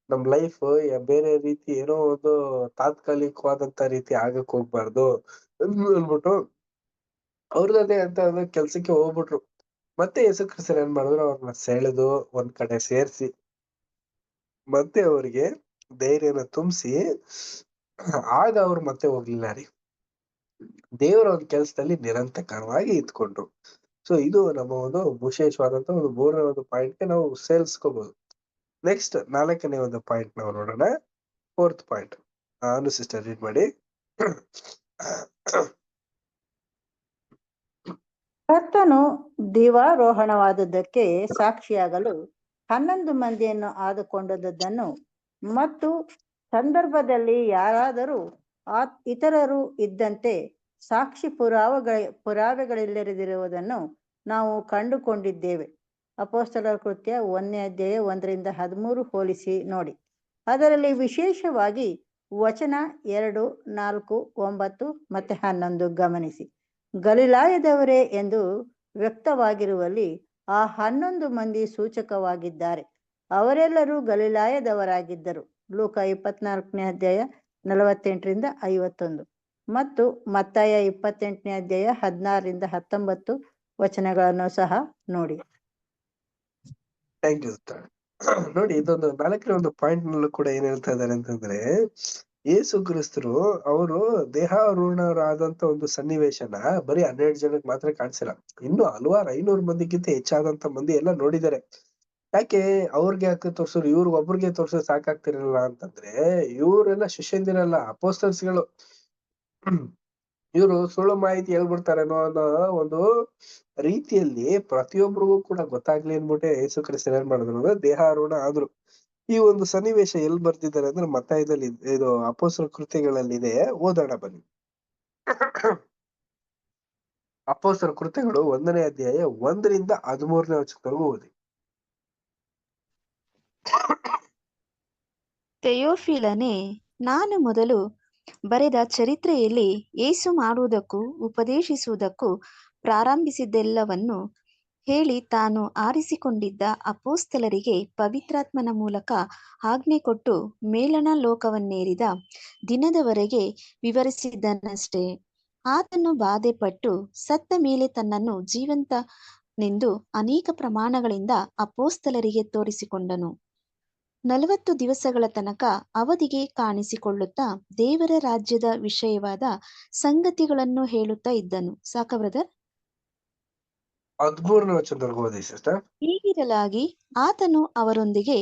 ನಮ್ ಲೈಫ್ ಬೇರೆ ರೀತಿ ಏನೋ ಒಂದು ತಾತ್ಕಾಲಿಕವಾದಂತ ರೀತಿ ಆಗಕ್ ಹೋಗ್ಬಾರ್ದು ಅಂದ್ಬಿಟ್ಟು ಅವ್ರದೇ ಅಂತ ಕೆಲ್ಸಕ್ಕೆ ಹೋಗ್ಬಿಟ್ರು. ಮತ್ತೆ ಯೇಸು ಕ್ರಿಸ್ತರು ಏನ್ ಮಾಡಿದ್ರು, ಅವ್ರನ್ನ ಸೆಳೆದು ಒಂದ್ ಕಡೆ ಸೇರ್ಸಿ ಮತ್ತೆ ಅವ್ರಿಗೆ ಧೈರ್ಯನ ತುಂಬಿಸಿ, ಆಗ ಅವ್ರು ಮತ್ತೆ ಹೋಗ್ಲಿಲ್ಲ ರೀ, ದೇವರ ಒಂದು ಕೆಲ್ಸದಲ್ಲಿ ನಿರಂತರವಾಗಿ ಇದ್ಕೊಂಡ್ರು. ಸೊ ಇದು ನಮ್ಮ ಒಂದು ವಿಶೇಷವಾದಂತ ಒಂದು 3ನೇ ಒಂದು ಪಾಯಿಂಟ್ಗೆ ನಾವು ಸೇರಿಸ್ಕೋಬಹುದು. ನೆಕ್ಸ್ಟ್ 4ನೇ ಒಂದು ಪಾಯಿಂಟ್ ನಾವು ನೋಡೋಣ. 4th ಪಾಯಿಂಟ್ ಅನು ಸಿಸ್ಟರ್ ರೀಡ್ ಮಾಡಿ. ಕರ್ತನು ದಿವಾರೋಹಣವಾದದ್ದಕ್ಕೆ ಸಾಕ್ಷಿಯಾಗಲು 11 ಮಂದಿಯನ್ನು ಆದುಕೊಂಡದ್ದನ್ನು ಮತ್ತು ಸಂದರ್ಭದಲ್ಲಿ ಯಾರಾದರೂ ಇತರರು ಇದ್ದಂತೆ ಸಾಕ್ಷಿ ಪುರಾವೆಗಳಿಲ್ಲದಿರುವುದನ್ನು ನಾವು ಕಂಡುಕೊಂಡಿದ್ದೇವೆ. ಅಪೊಸ್ತಲರ ಕೃತ್ಯ 1ನೇ ಅಧ್ಯಾಯ 1-13 ಹೋಲಿಸಿ ನೋಡಿ. ಅದರಲ್ಲಿ ವಿಶೇಷವಾಗಿ ವಚನ 2, 4, 9 ಮತ್ತೆ 11 ಗಮನಿಸಿ. ಗಲಿಲಾಯದವರೇ ಎಂದು ವ್ಯಕ್ತವಾಗಿರುವಲ್ಲಿ ಆ 11 ಮಂದಿ ಸೂಚಕವಾಗಿದ್ದಾರೆ. ಅವರೆಲ್ಲರೂ ಗಲಿಲಾಯದವರಾಗಿದ್ದರು. ಲೂಕ 24ನೇ ಅಧ್ಯಾಯ 48-51 ಮತ್ತು ಮತ್ತಾಯ 28ನೇ ಅಧ್ಯಾಯ 16-19 ವಚನಗಳನ್ನು ಸಹ ನೋಡಿ. Thank you. ನೋಡಿ, ಇದೊಂದು 4ನೇ ಒಂದು ಪಾಯಿಂಟ್ ನಲ್ಲೂ ಕೂಡ ಏನ್ ಹೇಳ್ತಾ ಇದ್ದಾರೆ ಅಂತಂದ್ರೆ, ಯೇಸು ಕ್ರಿಸ್ತರು ಅವರು ದೇಹಾರೂಢರಾದಂತ ಒಂದು ಸನ್ನಿವೇಶನ ಬರೀ 12 ಜನಕ್ಕೆ ಮಾತ್ರ ಕಾಣಿಸಿಲ್ಲ, ಇನ್ನು ಹಲವಾರು 500 ಮಂದಿಗಿಂತ ಹೆಚ್ಚಾದಂತ ಮಂದಿ ಎಲ್ಲ ನೋಡಿದ್ದಾರೆ. ಯಾಕೆ ಅವ್ರಿಗೆ ಯಾಕೆ ತೋರ್ಸೋರು, ಇವ್ರಿಗೆ ಒಬ್ರಿಗೆ ತೋರ್ಸೋದು ಸಾಕಾಗ್ತಿರಲ್ಲ ಅಂತಂದ್ರೆ, ಇವರೆಲ್ಲ ಶಿಷ್ಯಂದಿರಲ್ಲ, ಅಪೊಸ್ತಲರ್ಸ್ಗಳು. ಇವರು ಸುಳ್ಳು ಮಾಹಿತಿ ಹೇಳ್ಬಿಡ್ತಾರೇನೋ ಅನ್ನೋ ಒಂದು ರೀತಿಯಲ್ಲಿ ಪ್ರತಿಯೊಬ್ಬರಿಗೂ ಕೂಡ ಗೊತ್ತಾಗ್ಲಿ ಅನ್ಬಿಟ್ಟೆ ಯೇಸು ಕ್ರಿಸ್ತರು ಏನ್ ಮಾಡಿದ್ರು ಅಂದ್ರೆ ದೇಹಾರೂಢ ಆದ್ರು. ಈ ಒಂದು ಸನ್ನಿವೇಶ ಎಲ್ಲಿ ಬರ್ತಿದ್ದಾರೆ ಅಂದ್ರೆ ಮತ್ತಾಯದಲ್ಲಿ, ಇದು ಅಪೊಸ್ತಲರ ಕೃತ್ಯಗಳಲ್ಲಿ ಇದೆ. ಓದೋಣ ಬನ್ನಿ. ಅಪೊಸ್ತಲರ ಕೃತ್ಯಗಳು 1ನೇ ಅಧ್ಯಾಯ 1-13ನೇ ವಚನವರೆಗೂ ಓದಿ. ಥೆಯೋಫಿಲನೇ, ನಾನು ಮೊದಲು ಬರೆದ ಚರಿತ್ರೆಯಲ್ಲಿ ಯೇಸು ಮಾಡುವುದಕ್ಕೂ ಉಪದೇಶಿಸುವುದಕ್ಕೂ ಪ್ರಾರಂಭಿಸಿದ್ದೆಲ್ಲವನ್ನು ಹೇಳಿ ತಾನು ಆರಿಸಿಕೊಂಡಿದ್ದ ಅಪೋಸ್ತಲರಿಗೆ ಪವಿತ್ರಾತ್ಮನ ಮೂಲಕ ಆಜ್ಞೆ ಕೊಟ್ಟು ಮೇಲಣ ಲೋಕವನ್ನೇರಿದ ದಿನದವರೆಗೆ ವಿವರಿಸಿದ್ದನಷ್ಟೇ. ಆತನು ಬಾಧೆಪಟ್ಟು ಸತ್ತ ಮೇಲೆ ತನ್ನನ್ನು ಜೀವಂತನೆಂದು ಅನೇಕ ಪ್ರಮಾಣಗಳಿಂದ ಅಪೋಸ್ತಲರಿಗೆ ತೋರಿಸಿಕೊಂಡನು. 40 ದಿವಸಗಳ ತನಕ ಅವಧಿಗೆ ಕಾಣಿಸಿಕೊಳ್ಳುತ್ತಾ ದೇವರ ರಾಜ್ಯದ ವಿಷಯವಾದ ಸಂಗತಿಗಳನ್ನು ಹೇಳುತ್ತಾ ಇದ್ದನು. ಸಾಕ ಬ್ರದರ್? 13ನೇ ವಚನದವರೆಗೂ ಓದಿ ಸಿಸ್ಟರ್. ಹೀಗಿರಲಾಗಿ ಆತನು ಅವರೊಂದಿಗೆ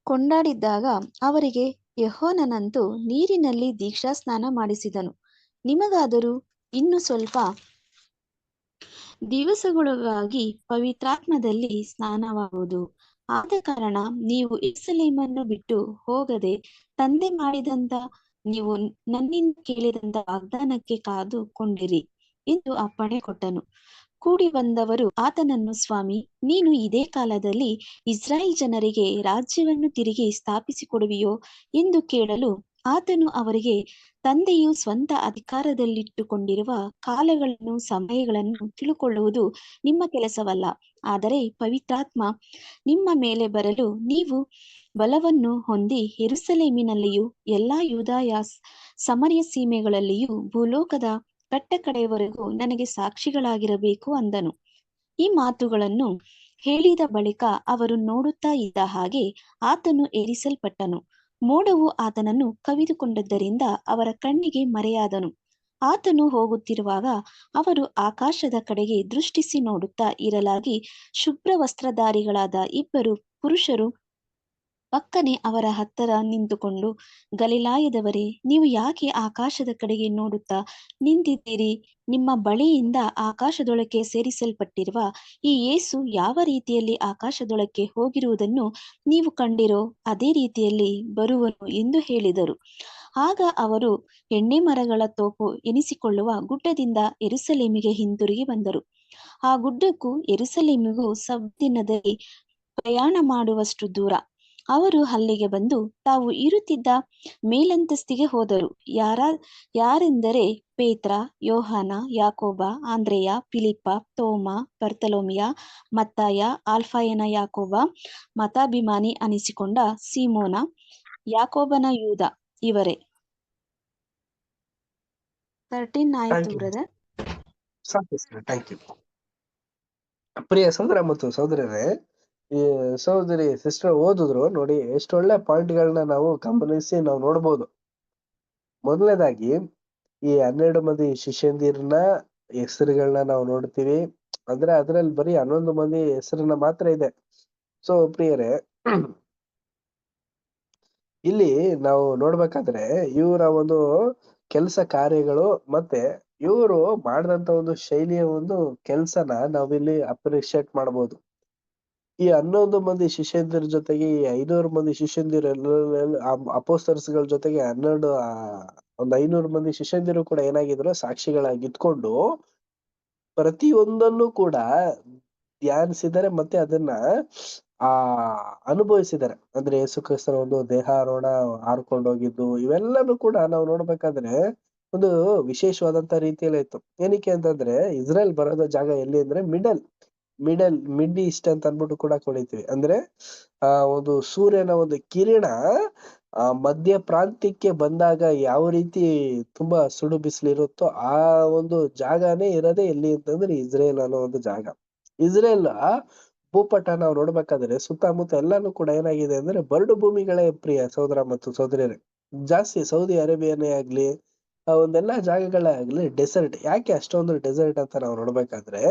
ಕೊಂಡಾಡಿದ್ದಾಗ ಅವರಿಗೆ ಯೆಹೋವನಂತೂ ನೀರಿನಲ್ಲಿ ದೀಕ್ಷಾಸ್ನಾನ ಮಾಡಿಸಿದನು. ನಿಮಗಾದರೂ ಇನ್ನು ಸ್ವಲ್ಪ ದಿವಸಗಳೊಳಗಾಗಿ ಪವಿತ್ರಾತ್ಮದಲ್ಲಿ ಸ್ನಾನವಾಗುವುದು. ಆದ ಕಾರಣ ನೀವು ಯೆರೂಸಲೇಮನ್ನು ಬಿಟ್ಟು ಹೋಗದೆ ತಂದೆ ಮಾಡಿದಂತ ನೀವು ನನ್ನಿಂದ ಕೇಳಿದಂತ ವಾಗ್ದಾನಕ್ಕೆ ಕಾದುಕೊಂಡಿರಿ ಎಂದು ಅಪ್ಪಣೆ ಕೊಟ್ಟನು. ಕೂಡಿ ಬಂದವರು ಆತನನ್ನು, ಸ್ವಾಮಿ, ನೀನು ಇದೇ ಕಾಲದಲ್ಲಿ ಇಸ್ರಾಯೇಲ್ ಜನರಿಗೆ ರಾಜ್ಯವನ್ನು ತಿರುಗಿ ಸ್ಥಾಪಿಸಿಕೊಡುವಿಯೋ ಎಂದು ಕೇಳಲು ಆತನು ಅವರಿಗೆ, ತಂದೆಯು ಸ್ವಂತ ಅಧಿಕಾರದಲ್ಲಿಟ್ಟುಕೊಂಡಿರುವ ಕಾಲಗಳನ್ನು ಸಮಯಗಳನ್ನು ತಿಳುಕೊಳ್ಳುವುದು ನಿಮ್ಮ ಕೆಲಸವಲ್ಲ. ಆದರೆ ಪವಿತ್ರಾತ್ಮ ನಿಮ್ಮ ಮೇಲೆ ಬರಲು ನೀವು ಬಲವನ್ನು ಹೊಂದಿ ಯೆರೂಸಲೇಮಿನಲ್ಲಿಯೂ ಎಲ್ಲಾ ಯೂದಾಯ ಸಮಾರ್ಯ ಸೀಮೆಗಳಲ್ಲಿಯೂ ಭೂಲೋಕದ ಕಟ್ಟಕಡೆಯವರೆಗೂ ನನಗೆ ಸಾಕ್ಷಿಗಳಾಗಿರಬೇಕು ಅಂದನು. ಈ ಮಾತುಗಳನ್ನು ಹೇಳಿದ ಬಳಿಕ ಅವರು ನೋಡುತ್ತಾ ಇದ್ದ ಹಾಗೆ ಆತನು ಏರಿಸಲ್ಪಟ್ಟನು. ಮೋಡವು ಆತನನ್ನು ಕವಿದುಕೊಂಡದ್ದರಿಂದ ಅವರ ಕಣ್ಣಿಗೆ ಮರೆಯಾದನು. ಆತನು ಹೋಗುತ್ತಿರುವಾಗ ಅವರು ಆಕಾಶದ ಕಡೆಗೆ ದೃಷ್ಟಿಸಿ ನೋಡುತ್ತಾ ಇರಲಾಗಿ ಶುಭ್ರ ವಸ್ತ್ರಧಾರಿಗಳಾದ 2 ಪುರುಷರು ಪಕ್ಕನೆ ಅವರ ಹತ್ತಿರ ನಿಂತುಕೊಂಡು, ಗಲಿಲಾಯದವರೇ, ನೀವು ಯಾಕೆ ಆಕಾಶದ ಕಡೆಗೆ ನೋಡುತ್ತಾ ನಿಂತಿದ್ದೀರಿ? ನಿಮ್ಮ ಬಳಿಯಿಂದ ಆಕಾಶದೊಳಕ್ಕೆ ಸೇರಿಸಲ್ಪಟ್ಟಿರುವ ಈ ಯೇಸು ಯಾವ ರೀತಿಯಲ್ಲಿ ಆಕಾಶದೊಳಕ್ಕೆ ಹೋಗಿರುವುದನ್ನು ನೀವು ಕಂಡಿರೋ ಅದೇ ರೀತಿಯಲ್ಲಿ ಬರುವನು ಎಂದು ಹೇಳಿದರು. ಆಗ ಅವರು ಎಣ್ಣೆ ಮರಗಳ ತೋಪು ಎನಿಸಿಕೊಳ್ಳುವ ಗುಡ್ಡದಿಂದ ಯೆರೂಸಲೇಮಿಗೆ ಹಿಂತಿರುಗಿ ಬಂದರು. ಆ ಗುಡ್ಡಕ್ಕೂ ಯೆರೂಸಲೇಮಿಗೂ ಸಬ್ಬತ್ ಪ್ರಯಾಣ ಮಾಡುವಷ್ಟು ದೂರ. ಅವರು ಅಲ್ಲಿಗೆ ಬಂದು ತಾವು ಇರುತ್ತಿದ್ದ ಮೇಲಂತಸ್ತಿಗೆ ಹೋದರು. ಯಾರೆಂದರೆ ಪೇತ್ರ, ಯೋಹಾನ, ಯಾಕೋಬ, ಆಂದ್ರೆಯ, ಫಿಲಿಪ್ಪ, ತೋಮ, ಬರ್ತಲೋಮಿಯ, ಮತ್ತಾಯ, ಅಲ್ಫಾಯನ ಯಾಕೋಬ, ಮತಾಭಿಮಾನಿ ಅನಿಸಿಕೊಂಡ ಸೀಮೋನ, ಯಾಕೋಬನ ಯೂದ ಇವರೇ. 13 ಆಯ್ತು ಬ್ರದರ್. ಸಾಕು ಸರ್, ಥ್ಯಾಂಕ್ ಯು. ಪ್ರಿಯ ಸಹೋದರ ಮತ್ತು ಸಹೋದರರೇ, ಈ ಸಹೋದರಿ ಸಿಸ್ಟರ್ ಓದಿದ್ರು ನೋಡಿ, ಎಷ್ಟು ಒಳ್ಳೆ ಪಾಯಿಂಟ್ ಗಳನ್ನ ನಾವು ಗಮನಿಸಿ ನಾವು ನೋಡ್ಬೋದು. ಮೊದಲನೇದಾಗಿ ಈ 12 ಮಂದಿ ಶಿಷ್ಯಂದಿರನ್ನ ಹೆಸರುಗಳನ್ನ ನಾವು ನೋಡ್ತೀವಿ. ಅಂದ್ರೆ ಅದ್ರಲ್ಲಿ ಬರೀ 11 ಮಂದಿ ಹೆಸರನ್ನ ಮಾತ್ರ ಇದೆ. ಸೊ ಪ್ರಿಯರೇ, ಇಲ್ಲಿ ನಾವು ನೋಡ್ಬೇಕಾದ್ರೆ ಇವರ ಒಂದು ಕೆಲಸ ಕಾರ್ಯಗಳು ಮತ್ತೆ ಇವರು ಮಾಡಿದಂತ ಒಂದು ಶೈಲಿಯ ಒಂದು ಕೆಲ್ಸನ ನಾವಿಲ್ಲಿ ಅಪ್ರಿಶಿಯೇಟ್ ಮಾಡ್ಬೋದು. ಈ 11 ಮಂದಿ ಶಿಷ್ಯಂದಿರ ಜೊತೆಗೆ ಈ 500 ಮಂದಿ ಶಿಷ್ಯಂದಿರ ಅಪೋಸ್ತಲರ್ಸ್ಗಳ ಜೊತೆಗೆ 12 ಒಂದು 500 ಮಂದಿ ಶಿಷ್ಯಂದಿರು ಕೂಡ ಏನಾಗಿದ್ರು, ಸಾಕ್ಷಿಗಳಾಗಿ ಇದ್ಕೊಂಡು ಪ್ರತಿಯೊಂದನ್ನು ಕೂಡ ಧ್ಯಾನಿಸಿದ್ದಾರೆ ಮತ್ತೆ ಅದನ್ನ ಅನುಭವಿಸಿದ್ದಾರೆ. ಅಂದ್ರೆ ಯೇಸು ಕ್ರಿಸ್ತನ ಒಂದು ದೇಹಾರೋಹಣ ಹಾರ್ಕೊಂಡೋಗಿದ್ದು ಇವೆಲ್ಲನೂ ಕೂಡ ನಾವು ನೋಡ್ಬೇಕಾದ್ರೆ ಒಂದು ವಿಶೇಷವಾದಂತ ರೀತಿಯಲ್ಲೇ ಇತ್ತು. ಏನಕ್ಕೆ ಅಂತಂದ್ರೆ ಇಸ್ರೇಲ್ ಬರೋದ ಜಾಗ ಎಲ್ಲಿ ಅಂದ್ರೆ ಮಿಡ್ ಈಸ್ಟ್ ಅಂತ ಅನ್ಬಿಟ್ಟು ಕೂಡ ಕೊಡಿತೀವಿ. ಅಂದ್ರೆ ಒಂದು ಸೂರ್ಯನ ಒಂದು ಕಿರಣ ಮಧ್ಯ ಪ್ರಾಂತ್ಯಕ್ಕೆ ಬಂದಾಗ ಯಾವ ರೀತಿ ತುಂಬಾ ಸುಡು ಬಿಸಿಲಿರುತ್ತೋ ಆ ಒಂದು ಜಾಗನೇ ಇರೋದೇ ಎಲ್ಲಿ ಅಂತಂದ್ರೆ ಇಸ್ರೇಲ್ ಅನ್ನೋ ಒಂದು ಜಾಗ. ಇಸ್ರೇಲ್ ಭೂಪಟ ನಾವು ನೋಡ್ಬೇಕಾದ್ರೆ ಸುತ್ತಮುತ್ತ ಎಲ್ಲಾನು ಕೂಡ ಏನಾಗಿದೆ ಅಂದ್ರೆ ಬರಡು ಭೂಮಿಗಳೇ ಪ್ರಿಯ ಸಹೋದರ ಮತ್ತು ಸಹೋದರಿಯರೇ. ಜಾಸ್ತಿ ಸೌದಿ ಅರೇಬಿಯಾನೇ ಆಗ್ಲಿ ಒಂದೆಲ್ಲಾ ಜಾಗಗಳೇ ಆಗ್ಲಿ ಡೆಸರ್ಟ್. ಯಾಕೆ ಅಷ್ಟೊಂದು ಡೆಸರ್ಟ್ ಅಂತ ನಾವು ನೋಡ್ಬೇಕಾದ್ರೆ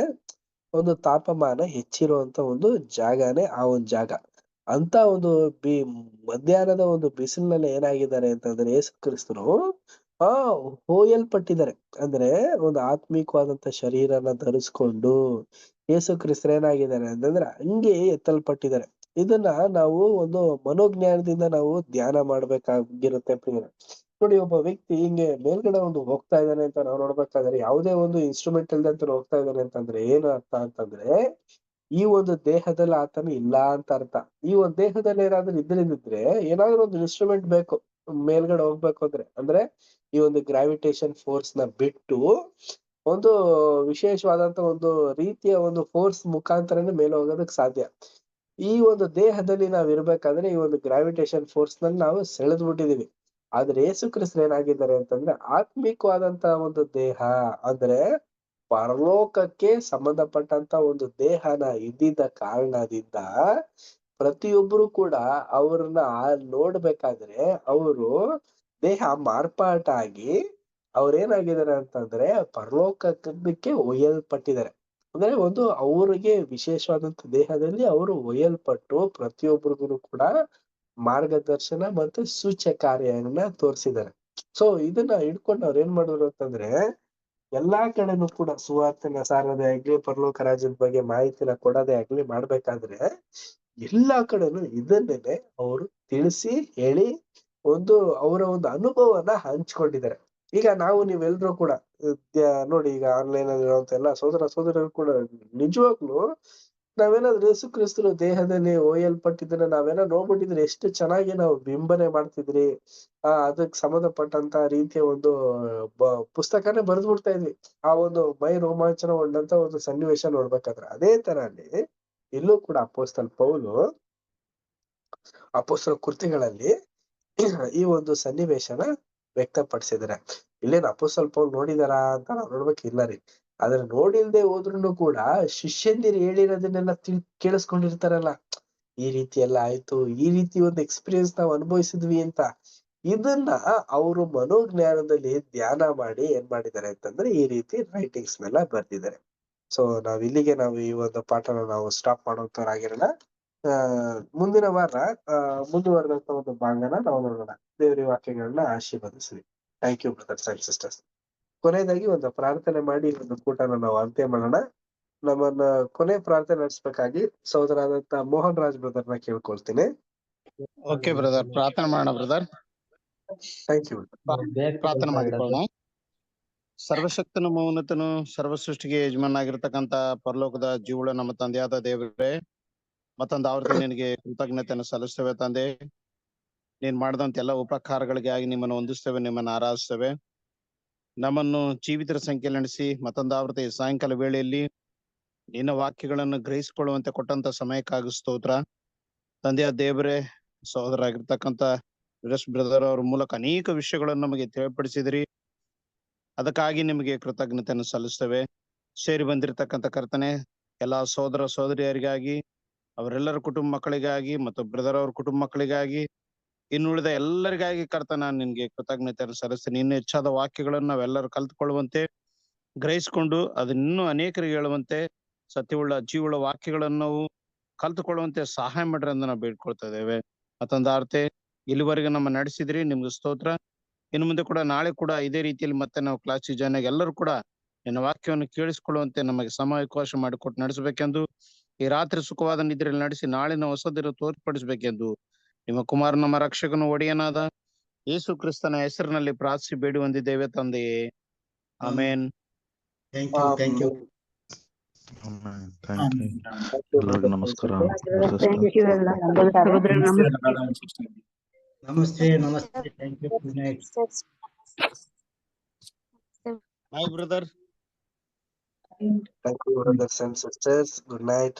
ಒಂದು ತಾಪಮಾನ ಹೆಚ್ಚಿರುವಂತ ಒಂದು ಜಾಗನೇ ಆ ಒಂದು ಜಾಗ. ಅಂತ ಒಂದು ಮಧ್ಯಾಹ್ನದ ಒಂದು ಬಿಸಿಲಿನಲ್ಲಿ ಏನಾಗಿದ್ದಾರೆ ಅಂತಂದ್ರೆ ಯೇಸು ಕ್ರಿಸ್ತರು ಹೋಯಲ್ಪಟ್ಟಿದ್ದಾರೆ. ಅಂದ್ರೆ ಒಂದು ಆತ್ಮಿಕವಾದಂತ ಶರೀರನ ಧರಿಸ್ಕೊಂಡು ಯೇಸು ಕ್ರಿಸ್ತರು ಏನಾಗಿದ್ದಾರೆ ಅಂತಂದ್ರೆ ಹಂಗೆ ಎತ್ತಲ್ಪಟ್ಟಿದ್ದಾರೆ. ಇದನ್ನ ನಾವು ಒಂದು ಮನೋಜ್ಞಾನದಿಂದ ನಾವು ಧ್ಯಾನ ಮಾಡ್ಬೇಕಾಗಿರುತ್ತೆ ಪ್ರಿಯರೇ. ನೋಡಿ, ಒಬ್ಬ ವ್ಯಕ್ತಿ ಹಿಂಗೆ ಮೇಲ್ಗಡೆ ಒಂದು ಹೋಗ್ತಾ ಇದ್ದಾನೆ ಅಂತ ನಾವು ನೋಡ್ಬೇಕಾದ್ರೆ ಯಾವುದೇ ಒಂದು ಇನ್ಸ್ಟ್ರೂಮೆಂಟ್ ಇಲ್ದಂತ ಹೋಗ್ತಾ ಇದ್ದಾನೆ ಅಂತಂದ್ರೆ ಏನು ಅರ್ಥ ಅಂತಂದ್ರೆ ಈ ಒಂದು ದೇಹದಲ್ಲಿ ಆತನು ಇಲ್ಲ ಅಂತ ಅರ್ಥ. ಈ ಒಂದು ದೇಹದಲ್ಲಿ ಏನಾದ್ರೂ ಇದ್ರಿದ್ರೆ ಏನಾದ್ರೂ ಒಂದು ಇನ್ಸ್ಟ್ರೂಮೆಂಟ್ ಬೇಕು ಮೇಲ್ಗಡೆ ಹೋಗ್ಬೇಕು ಅಂದ್ರೆ ಈ ಒಂದು ಗ್ರಾವಿಟೇಷನ್ ಫೋರ್ಸ್ ನ ಬಿಟ್ಟು ಒಂದು ವಿಶೇಷವಾದಂತ ಒಂದು ರೀತಿಯ ಒಂದು ಫೋರ್ಸ್ ಮುಖಾಂತರನೇ ಮೇಲೆ ಹೋಗೋದಕ್ ಸಾಧ್ಯ. ಈ ಒಂದು ದೇಹದಲ್ಲಿ ನಾವ್ ಇರ್ಬೇಕಾದ್ರೆ ಈ ಒಂದು ಗ್ರಾವಿಟೇಷನ್ ಫೋರ್ಸ್ ನಲ್ಲಿ ನಾವು ಸೆಳೆದ್ ಬಿಟ್ಟಿದೀವಿ. ಆದ್ರೆ ಯೇಸು ಕ್ರಿಸ್ತರು ಏನಾಗಿದ್ದಾರೆ ಅಂತಂದ್ರೆ ಆತ್ಮಿಕವಾದಂತ ಒಂದು ದೇಹ, ಅಂದ್ರೆ ಪರಲೋಕಕ್ಕೆ ಸಂಬಂಧಪಟ್ಟಂತ ಒಂದು ದೇಹನ ಇದ್ದಿದ್ದ ಕಾರಣದಿಂದ ಪ್ರತಿಯೊಬ್ರು ಕೂಡ ಅವ್ರನ್ನ ನೋಡ್ಬೇಕಾದ್ರೆ ಅವರು ದೇಹ ಮಾರ್ಪಾಟಾಗಿ ಅವ್ರೇನಾಗಿದ್ದಾರೆ ಅಂತಂದ್ರೆ ಪರಲೋಕಕ್ಕೆ ಒಯ್ಯಲ್ಪಟ್ಟಿದ್ದಾರೆ. ಅಂದ್ರೆ ಒಂದು ಅವ್ರಿಗೆ ವಿಶೇಷವಾದಂತ ದೇಹದಲ್ಲಿ ಅವರು ಒಯ್ಯಲ್ಪಟ್ಟು ಪ್ರತಿಯೊಬ್ಬರಿಗೂ ಕೂಡ ಮಾರ್ಗದರ್ಶನ ಮತ್ತು ಸೂಚ್ಯ ಕಾರ್ಯನ ತೋರಿಸಿದ್ದಾರೆ. ಸೊ ಇದನ್ನ ಹಿಡ್ಕೊಂಡು ಅವ್ರ ಏನ್ ಮಾಡಿದ್ರು ಅಂತಂದ್ರೆ ಎಲ್ಲಾ ಕಡೆನೂ ಕೂಡ ಸುವಾರ್ತೆನ ಸಾರದೆ ಆಗ್ಲಿ, ಪರಲೋಕ ರಾಜ್ಯದ ಬಗ್ಗೆ ಮಾಹಿತಿನ ಕೊಡೋದೇ ಆಗ್ಲಿ ಮಾಡ್ಬೇಕಾದ್ರೆ ಎಲ್ಲಾ ಕಡೆನೂ ಇದನ್ನೇನೆ ಅವರು ತಿಳಿಸಿ ಹೇಳಿ ಒಂದು ಅವರ ಒಂದು ಅನುಭವನ ಹಂಚ್ಕೊಂಡಿದ್ದಾರೆ. ಈಗ ನಾವು ನೀವೆಲ್ರೂ ಕೂಡ ನೋಡಿ, ಈಗ ಆನ್ಲೈನ್ ಅಲ್ಲಿ ಇರುವಂತ ಎಲ್ಲಾ ಸೋದರ ಸೋದರರು ಕೂಡ ನಿಜವಾಗ್ಲು ನಾವೇನಾದ್ರೂ ಯೇಸು ಕ್ರಿಸ್ತರು ದೇಹದಲ್ಲಿ ಒಯ್ಯಲ್ಪಟ್ಟಿದ್ದನ್ನ ನಾವೇನೋ ನೋಡ್ಬಿಟ್ಟಿದ್ರೆ ಎಷ್ಟು ಚೆನ್ನಾಗಿ ನಾವು ಬಿಂಬನೆ ಮಾಡ್ತಿದ್ರಿ. ಅದಕ್ ಸಂಬಂಧಪಟ್ಟಂತ ರೀತಿಯ ಒಂದು ಪುಸ್ತಕನೇ ಬರೆದು ಬಿಡ್ತಾ ಇದ್ವಿ ಆ ಒಂದು ಮೈ ರೋಮಾಂಚನಗೊಂಡಂತ ಒಂದು ಸನ್ನಿವೇಶ ನೋಡ್ಬೇಕಾದ್ರೆ. ಅದೇ ತರ ಅಲ್ಲಿ ಇಲ್ಲೂ ಕೂಡ ಅಪೊಸ್ತಲ ಪೌಲು ಅಪೊಸ್ತಲ ಕೃತ್ಯಗಳಲ್ಲಿ ಈ ಒಂದು ಸನ್ನಿವೇಶನ ವ್ಯಕ್ತಪಡಿಸಿದಾರೆ. ಇಲ್ಲೇನ್ ಅಪೊಸ್ತಲ ಪೌಲ್ ನೋಡಿದಾರ ಅಂತ ನಾವ್ ನೋಡ್ಬೇಕಿಲ್ಲ ರೀ. ಆದ್ರೆ ನೋಡಿಲ್ದೆ ಹೋದ್ರುನು ಕೂಡ ಶಿಷ್ಯಂದಿರು ಹೇಳಿರೋದನ್ನೆಲ್ಲ ಕೇಳಿಸ್ಕೊಂಡಿರ್ತಾರಲ್ಲ, ಈ ರೀತಿ ಎಲ್ಲ ಆಯ್ತು, ಈ ರೀತಿ ಒಂದು ಎಕ್ಸ್ಪೀರಿಯನ್ಸ್ ನಾವ್ ಅನುಭವಿಸಿದ್ವಿ ಅಂತ. ಇದನ್ನ ಅವರು ಮನೋಜ್ಞಾನದಲ್ಲಿ ಧ್ಯಾನ ಮಾಡಿ ಏನ್ ಮಾಡಿದ್ದಾರೆ ಅಂತಂದ್ರೆ ಈ ರೀತಿ ರೈಟಿಂಗ್ಸ್ ನೆಲ್ಲ ಬರ್ದಿದ್ದಾರೆ. ಸೊ ಇಲ್ಲಿಗೆ ನಾವು ಈ ಒಂದು ಪಾಠನ ನಾವು ಸ್ಟಾಪ್ ಮಾಡೋಂತವ್ರಾಗಿರೋಣ. ಮುಂದಿನ ವಾರ ಮುಂದುವರೆದಂತ ಒಂದು ಭಾಗನ ನಾವು ನೋಡೋಣ. ದೇವರ ವಾಕ್ಯಗಳನ್ನ ಆಶೀರ್ವದಿಸ್ಲಿ. Thank you brothers and sisters. ಕೊನೆಯದಾಗಿ ಒಂದು ಪ್ರಾರ್ಥನೆ ಮಾಡಿ ಒಂದು ಕೂಟನ ನಾವು ಅಂತ್ಯ ಮಾಡೋಣ. ನಮ್ಮನ್ನ ಕೊನೆ ಪ್ರಾರ್ಥನೆ ನಡೆಸಬೇಕಾಗಿ ಸಹೋದರಾದಂತ ಮೋಹನ್ ರಾಜ್ ಬ್ರದರ್ನ ಕೇಳ್ಕೊಳ್ತೀನಿ. ಓಕೆ ಬ್ರದರ್, ಪ್ರಾರ್ಥನೆ ಮಾಡೋಣ ಬ್ರದರ್. Thank you. ಪ್ರಾರ್ಥನೆ ಮಾಡಿಕೊಳ್ಳೋಣ. ಸರ್ವಶಕ್ತನ ಮೌನತನು ಸರ್ವ ಸೃಷ್ಟಿಗೆ ಯಜಮಾನಾಗಿರ್ತಕ್ಕಂತ ಪರಲೋಕದ ಜೀವುಳ ನಮ್ಮ ತಂದೆಯಾದ ದೇವರೇ, ಮತ್ತೊಂದು ಆವೃತ್ತಿ ನಿನಗೆ ಕೃತಜ್ಞತೆಯನ್ನು ಸಲ್ಲಿಸ್ತೇವೆ ತಂದೆ. ನೀನ್ ಮಾಡಿದಂತ ಎಲ್ಲ ಉಪಕಾರಗಳಿಗಾಗಿ ನಿಮ್ಮನ್ನು ಹೊಂದಿಸ್ತೇವೆ, ನಿಮ್ಮನ್ನು ಆರಾಧಿಸ್ತೇವೆ. ನಮ್ಮನ್ನು ಜೀವಿತರ ಸಂಖ್ಯೆಯಲ್ಲಿ ನಡೆಸಿ ಮತ್ತೊಂದು ಆವೃತ್ತಿ ಸಾಯಂಕಾಲ ವೇಳೆಯಲ್ಲಿ ನಿನ್ನ ವಾಕ್ಯಗಳನ್ನು ಗ್ರಹಿಸಿಕೊಳ್ಳುವಂತೆ ಕೊಟ್ಟಂತ ಸಮಯಕ್ಕಾಗಿ ಸ್ತೋತ್ರ ತಂದೆಯ ದೇವರೇ. ಸಹೋದರಾಗಿರ್ತಕ್ಕಂಥ ಬ್ರದರ್ ಅವ್ರ ಮೂಲಕ ಅನೇಕ ವಿಷಯಗಳನ್ನು ನಮಗೆ ತಿಳಿಪಡಿಸಿದಿರಿ, ಅದಕ್ಕಾಗಿ ನಿಮಗೆ ಕೃತಜ್ಞತೆಯನ್ನು ಸಲ್ಲಿಸ್ತೇವೆ. ಸೇರಿ ಬಂದಿರತಕ್ಕಂಥ ಕರ್ತನೆ, ಎಲ್ಲಾ ಸಹೋದರ ಸಹೋದರಿಯರಿಗಾಗಿ, ಅವರೆಲ್ಲರ ಕುಟುಂಬ ಮಕ್ಕಳಿಗಾಗಿ ಮತ್ತು ಬ್ರದರ್ ಅವ್ರ ಕುಟುಂಬ ಮಕ್ಕಳಿಗಾಗಿ, ಇನ್ನುಳಿದ ಎಲ್ಲರಿಗಾಗಿ ಕರ್ತನ ನಿನ್ಗೆ ಕೃತಜ್ಞತೆಯನ್ನು ಸಲ್ಲಿಸ್ತೀನಿ. ಇನ್ನು ಹೆಚ್ಚಾದ ವಾಕ್ಯಗಳನ್ನು ನಾವೆಲ್ಲರೂ ಕಲ್ತ್ಕೊಳ್ಳುವಂತೆ, ಗ್ರಹಿಸಿಕೊಂಡು ಅದನ್ನು ಅನೇಕರಿಗೆ ಹೇಳುವಂತೆ, ಸತ್ಯವುಳ್ಳ ಜೀವಳ ವಾಕ್ಯಗಳನ್ನು ನಾವು ಕಲ್ತುಕೊಳ್ಳುವಂತೆ ಸಹಾಯ ಮಾಡ್ರಿ ಅಂತ ನಾವು ಬೇಡ್ಕೊಳ್ತಾ ಇದ್ದೇವೆ. ಮತ್ತೊಂದು ಆರ್ತೆ ಇಲ್ಲಿವರೆಗೆ ನಮ್ಮ ನಡೆಸಿದ್ರಿ, ನಿಮ್ಗೆ ಸ್ತೋತ್ರ. ಇನ್ನು ಮುಂದೆ ಕೂಡ ನಾಳೆ ಕೂಡ ಇದೇ ರೀತಿಯಲ್ಲಿ ಮತ್ತೆ ನಾವು ಕ್ಲಾಸ್ ಜಾಯ್ನ್ ಆಗಿ ಎಲ್ಲರೂ ಕೂಡ ನಿನ್ನ ವಾಕ್ಯವನ್ನು ಕೇಳಿಸಿಕೊಳ್ಳುವಂತೆ ನಮಗೆ ಸಮಯಾವಕಾಶ ಮಾಡಿಕೊಟ್ಟು ನಡೆಸಬೇಕೆಂದು, ಈ ರಾತ್ರಿ ಸುಖವಾದ ನಿದ್ರೆಯಲ್ಲಿ ನಡೆಸಿ ನಾಳಿನ ಹೊಸದಿರು ತೋರ್ಪಡಿಸಬೇಕೆಂದು ನಿಮ್ಮ ಕುಮಾರ ನಮ್ಮ ರಕ್ಷಕನು ಒಡೆಯನಾದ ಯೇಸು ಕ್ರಿಸ್ತನ ಹೆಸರಿನಲ್ಲಿ ಪ್ರಾರ್ಥಿಸಿ ಬೇಡಿ ಹೊಂದಿದ್ದೇವೆ ತಂದೆಯೇ. ಆಮೇನ್. Thank you. ಎಲ್ಲರಿಗೂ ನಮಸ್ಕಾರ. ನಮಸ್ತೆ ನಮಸ್ತೆ. Thank you. Good night. Bye brother. Thank you brothers and sisters. Good night.